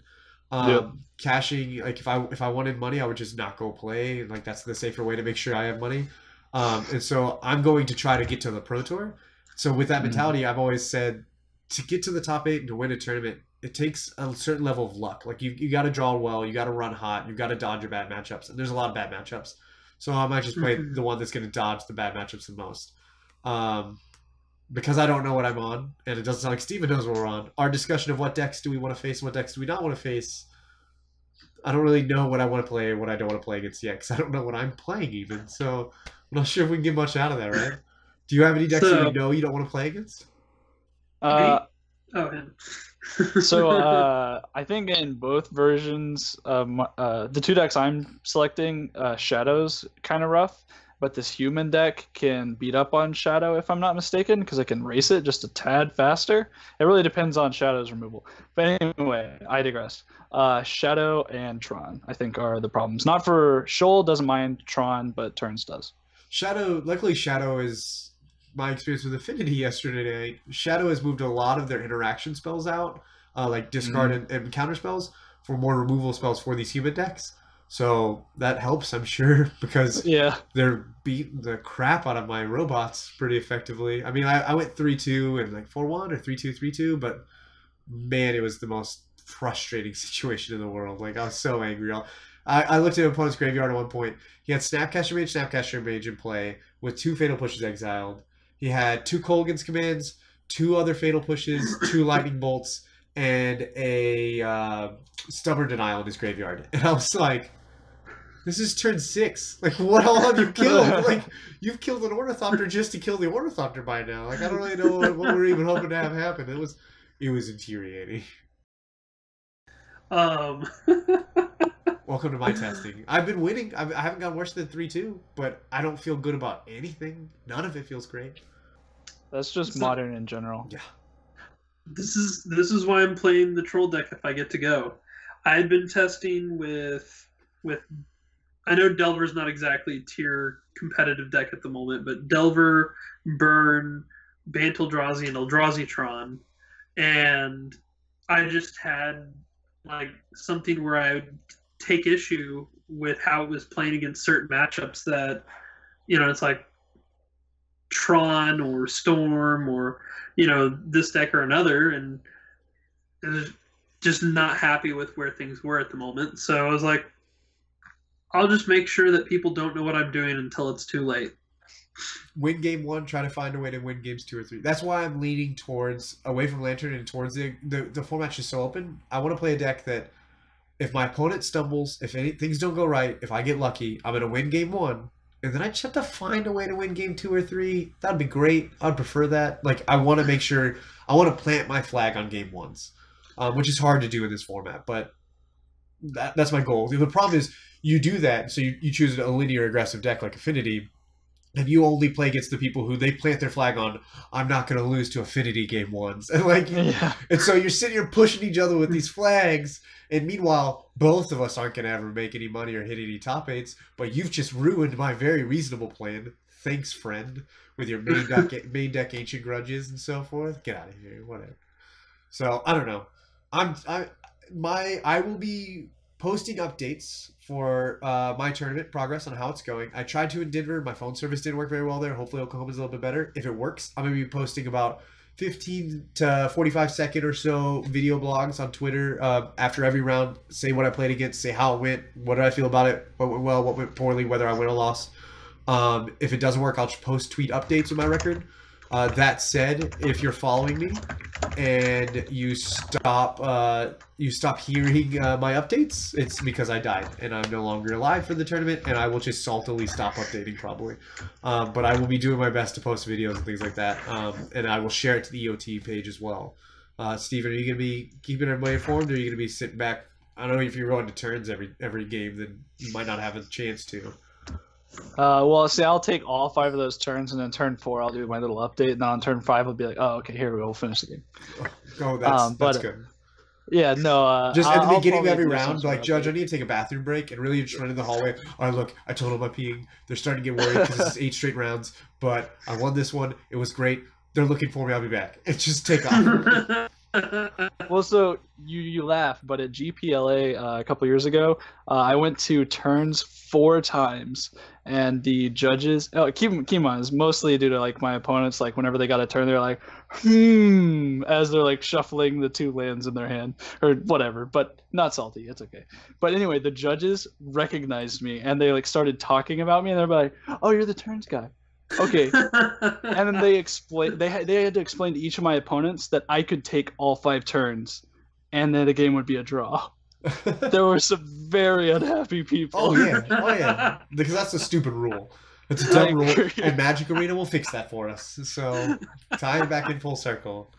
Cashing, like if I wanted money, I would just not go play. Like that's the safer way to make sure I have money. And so I'm going to try to get to the Pro Tour. So with that mentality, I've always said to get to the top 8 and to win a tournament, it takes a certain level of luck. Like you got to draw well, you got to run hot, you got to dodge your bad matchups, and there's a lot of bad matchups. So I might just play the one that's going to dodge the bad matchups the most. Because I don't know what I'm on, and it doesn't sound like Steven knows what we're on. Our discussion of what decks do we want to face and what decks do we not want to face, I don't really know what I want to play and what I don't want to play against yet, because I don't know what I'm playing even. So I'm not sure if we can get much out of that, right? Do you have any decks that you know you don't want to play against? So I think in both versions, the 2 decks I'm selecting, Shadow's kind of rough, but this human deck can beat up on Shadow if I'm not mistaken, because it can race it just a tad faster. It really depends on Shadow's removal. But anyway, I digress. Shadow and Tron, I think, are the problems. Not for Shoal, doesn't mind Tron, but Turns does. Shadow, luckily Shadow is, my experience with Affinity yesterday night, Shadow has moved a lot of their interaction spells out, like discard and counter spells, for more removal spells for these human decks. So that helps, I'm sure, because they're beating the crap out of my robots pretty effectively. I mean, I went 3-2 and like 4-1 or 3-2, 3-2, but man, it was the most frustrating situation in the world. Like, I was so angry. I looked at an opponent's graveyard at one point. He had Snapcaster Mage in play with 2 Fatal Pushes exiled. He had 2 Kolaghan's commands, 2 other Fatal Pushes, 2 Lightning Bolts, and a Stubborn Denial in his graveyard. And I was like, this is turn 6. Like, what all have you killed? Like, you've killed an Ornithopter just to kill the Ornithopter by now. Like, I don't really know what we're even hoping to have happen. It was infuriating. Welcome to my testing. I've been winning. I haven't gone worse than 3-2, but I don't feel good about anything. None of it feels great. That's just Modern in general. Yeah. This is why I'm playing the Troll deck if I get to go. I've been testing with I know Delver's not exactly tier competitive deck at the moment, but Delver, Burn, Bant Eldrazi, and Eldrazi-tron. And I just had like something where I would take issue with how it was playing against certain matchups that, you know, it's like Tron or Storm or, you know, this deck or another, and I was just not happy with where things were at the moment. So I was like, I'll just make sure that people don't know what I'm doing until it's too late. Win game 1, try to find a way to win games 2 or 3. That's why I'm leaning towards away from Lantern and towards the format's just so open. I want to play a deck that if my opponent stumbles, if things don't go right, if I get lucky, I'm going to win game 1. And then I just have to find a way to win game 2 or 3. That'd be great. I'd prefer that. Like, I want to make sure, I want to plant my flag on game 1s, which is hard to do in this format, but that's my goal. The problem is you do that, so you choose a linear aggressive deck like Affinity, and you only play against the people who they plant their flag on. I'm not going to lose to Affinity game 1s. And like, and so you're sitting here pushing each other with these flags, and meanwhile, both of us aren't going to ever make any money or hit any top 8s, but you've just ruined my very reasonable plan. Thanks, friend, with your main deck Ancient Grudges and so forth. Get out of here, whatever. So, I don't know. I will be posting updates for my tournament progress on how it's going. I tried to in Denver. My phone service didn't work very well there. Hopefully Oklahoma's a little bit better. If it works, I'm going to be posting about 15 to 45 second or so video blogs on Twitter after every round. Say what I played against, say how it went, what did I feel about it, what went well, what went poorly, whether I win or lost. If it doesn't work, I'll just post tweet updates with my record. That said, if you're following me and you stop hearing my updates, it's because I died and I'm no longer alive for the tournament, and I will just saltily stop updating probably. But I will be doing my best to post videos and things like that, and I will share it to the EOT page as well. Steven, are you going to be keeping everybody informed, or are you going to be sitting back? I don't know, if you're going to turns every game, then you might not have a chance to. Well, see, I'll take all 5 of those turns, and then turn 4, I'll do my little update, and then on turn 5, I'll be like, oh, okay, here we go, we'll finish the game. Oh, that's good. Yeah, no. Just at the beginning of every round, like, Judge, I need to take a bathroom break, and really just run in the hallway. All right, look, I told them I'm peeing. They're starting to get worried because this is 8 straight rounds, but I won this one. It was great. they're looking for me. I'll be back. And just take off. Well, so you laugh, but at GPLA a couple years ago, I went to turns 4 times, and the judges. Oh, keep in mind, it's mostly due to like my opponents. Like whenever they got a turn, they're like, as they're like shuffling the 2 lands in their hand or whatever. But not salty. It's okay. But anyway, the judges recognized me, and they like started talking about me, and they're like, "Oh, you're the turns guy." Okay, and then they explain. They had to explain to each of my opponents that I could take all 5 turns, and then the game would be a draw. There were some very unhappy people. Oh yeah, because that's a stupid rule. It's a dumb rule, and Magic Arena will fix that for us. So tie it back in full circle.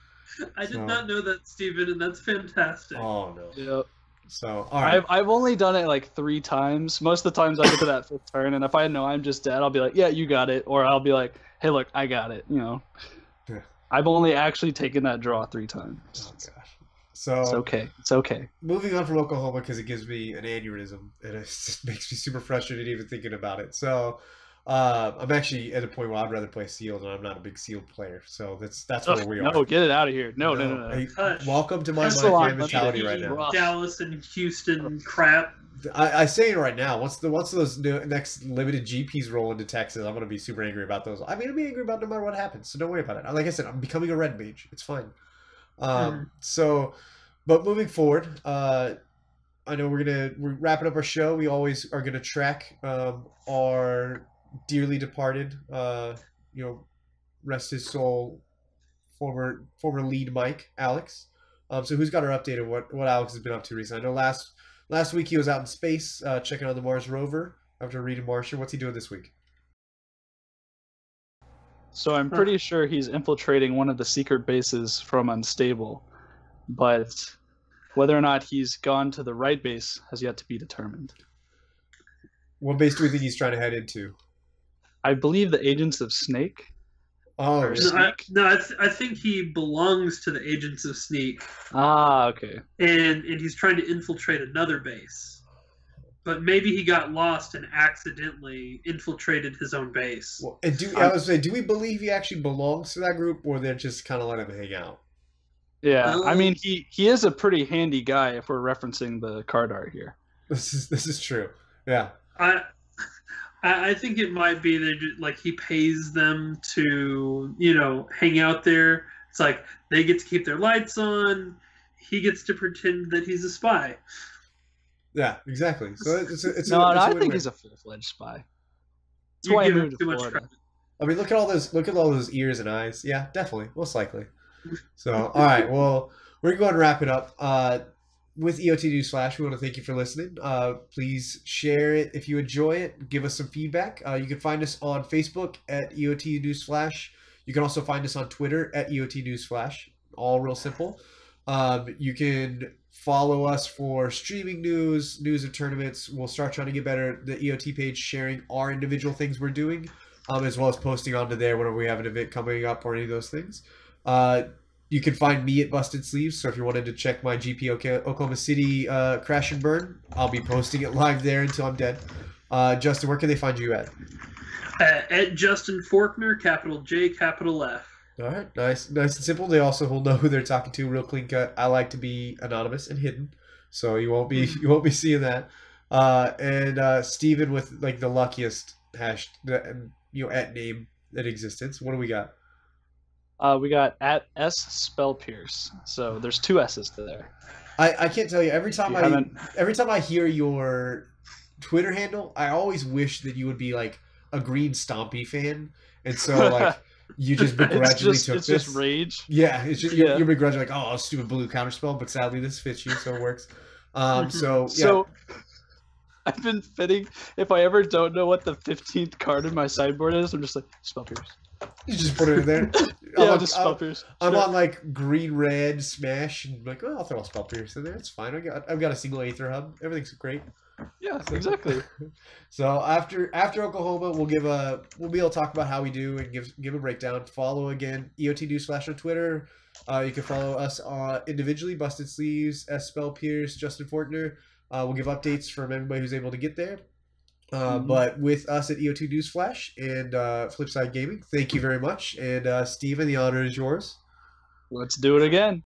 I did not know that, Steven, and that's fantastic. Oh no. Yep. So all right, I've only done it like 3 times. Most of the times I get to that 5th turn, and if I know I'm just dead, I'll be like, "Yeah, you got it," or I'll be like, "Hey, look, I got it." You know. Yeah. I've only actually taken that draw 3 times. Oh gosh. So it's okay. It's okay. Moving on from Oklahoma because it gives me an aneurysm and it just makes me super frustrated even thinking about it. So I'm actually at a point where I'd rather play Sealed, and I'm not a big Sealed player. So that's where we are. No, get it out of here. No. Hey, welcome to my mentality right now. Dallas and Houston crap. I say it right now. Once those next limited GPs roll into Texas, I'm gonna be super angry about those. I mean, I'll be angry about no matter what happens. So don't worry about it. Like I said, I'm becoming a red mage. It's fine. So, but moving forward, I know we're wrapping up our show. We always are gonna track our dearly departed, rest his soul, former lead Mike, Alex. So who's got our update of what Alex has been up to recently? I know last week he was out in space checking on the Mars rover after reading Martian. What's he doing this week? So I'm pretty sure he's infiltrating one of the secret bases from Unstable, but whether or not he's gone to the right base has yet to be determined. What base do we think he's trying to head into? I believe the Agents of Snake. Oh, I think he belongs to the Agents of Sneak. Ah, okay. And he's trying to infiltrate another base. But maybe he got lost and accidentally infiltrated his own base. Well, and do we believe he actually belongs to that group, or they're just kind of letting him hang out? Yeah, I mean, he is a pretty handy guy if we're referencing the card art here. This is true. Yeah. I think it might be that like he pays them to hang out there. It's like they get to keep their lights on. He gets to pretend that he's a spy. Yeah, exactly. So I think he's a full-fledged spy. That's why I moved to Florida. I mean, look at all those ears and eyes. Yeah, definitely, most likely. So, all right, well, we're going to wrap it up. With EOTNewsFlash, we want to thank you for listening. Please share it if you enjoy it. Give us some feedback. You can find us on Facebook at EOTNewsFlash. You can also find us on Twitter at EOTNewsFlash. All real simple. You can follow us for streaming news of tournaments. We'll start trying to get better at the EOT page, sharing our individual things we're doing, as well as posting onto there whenever we have an event coming up or any of those things. You can find me at Busted Sleeves, so if you wanted to check my GPOKC Oklahoma City crash and burn, I'll be posting it live there until I'm dead. Justin, where can they find you at? At Justin Faulkner, capital J, capital F. All right, nice and simple. They also will know who they're talking to, real clean cut. I like to be anonymous and hidden, so you won't be seeing that. And Steven with like the luckiest hash, at name in existence. What do we got? We got at S Spell Pierce. So there's 2 S's to there. I can't tell you every time I hear your Twitter handle, I always wish that you would be like a Green Stompy fan, and so like you just begrudgingly took this. It's just rage. Yeah, it's just you're begrudgingly like, oh, stupid blue counterspell, but sadly this fits you, so it works. So I've been fitting. If I ever don't know what the 15th card in my sideboard is, I'm just like Spell Pierce. You just put it in there. I'm on like green-red smash, and I'm like, oh, I'll throw a Spell Pierce in there. It's fine. I've got a single Aether Hub. Everything's great. Yeah, exactly. So after Oklahoma, we'll be able to talk about how we do and give a breakdown. Follow again EOTNewsFlash on Twitter. You can follow us individually, Busted Sleeves, S Spell Pierce, Justin Faulkner. We'll give updates from everybody who's able to get there. But with us at EO2 Newsflash and Flipside Gaming, thank you very much. And Steven, the honor is yours. Let's do it again.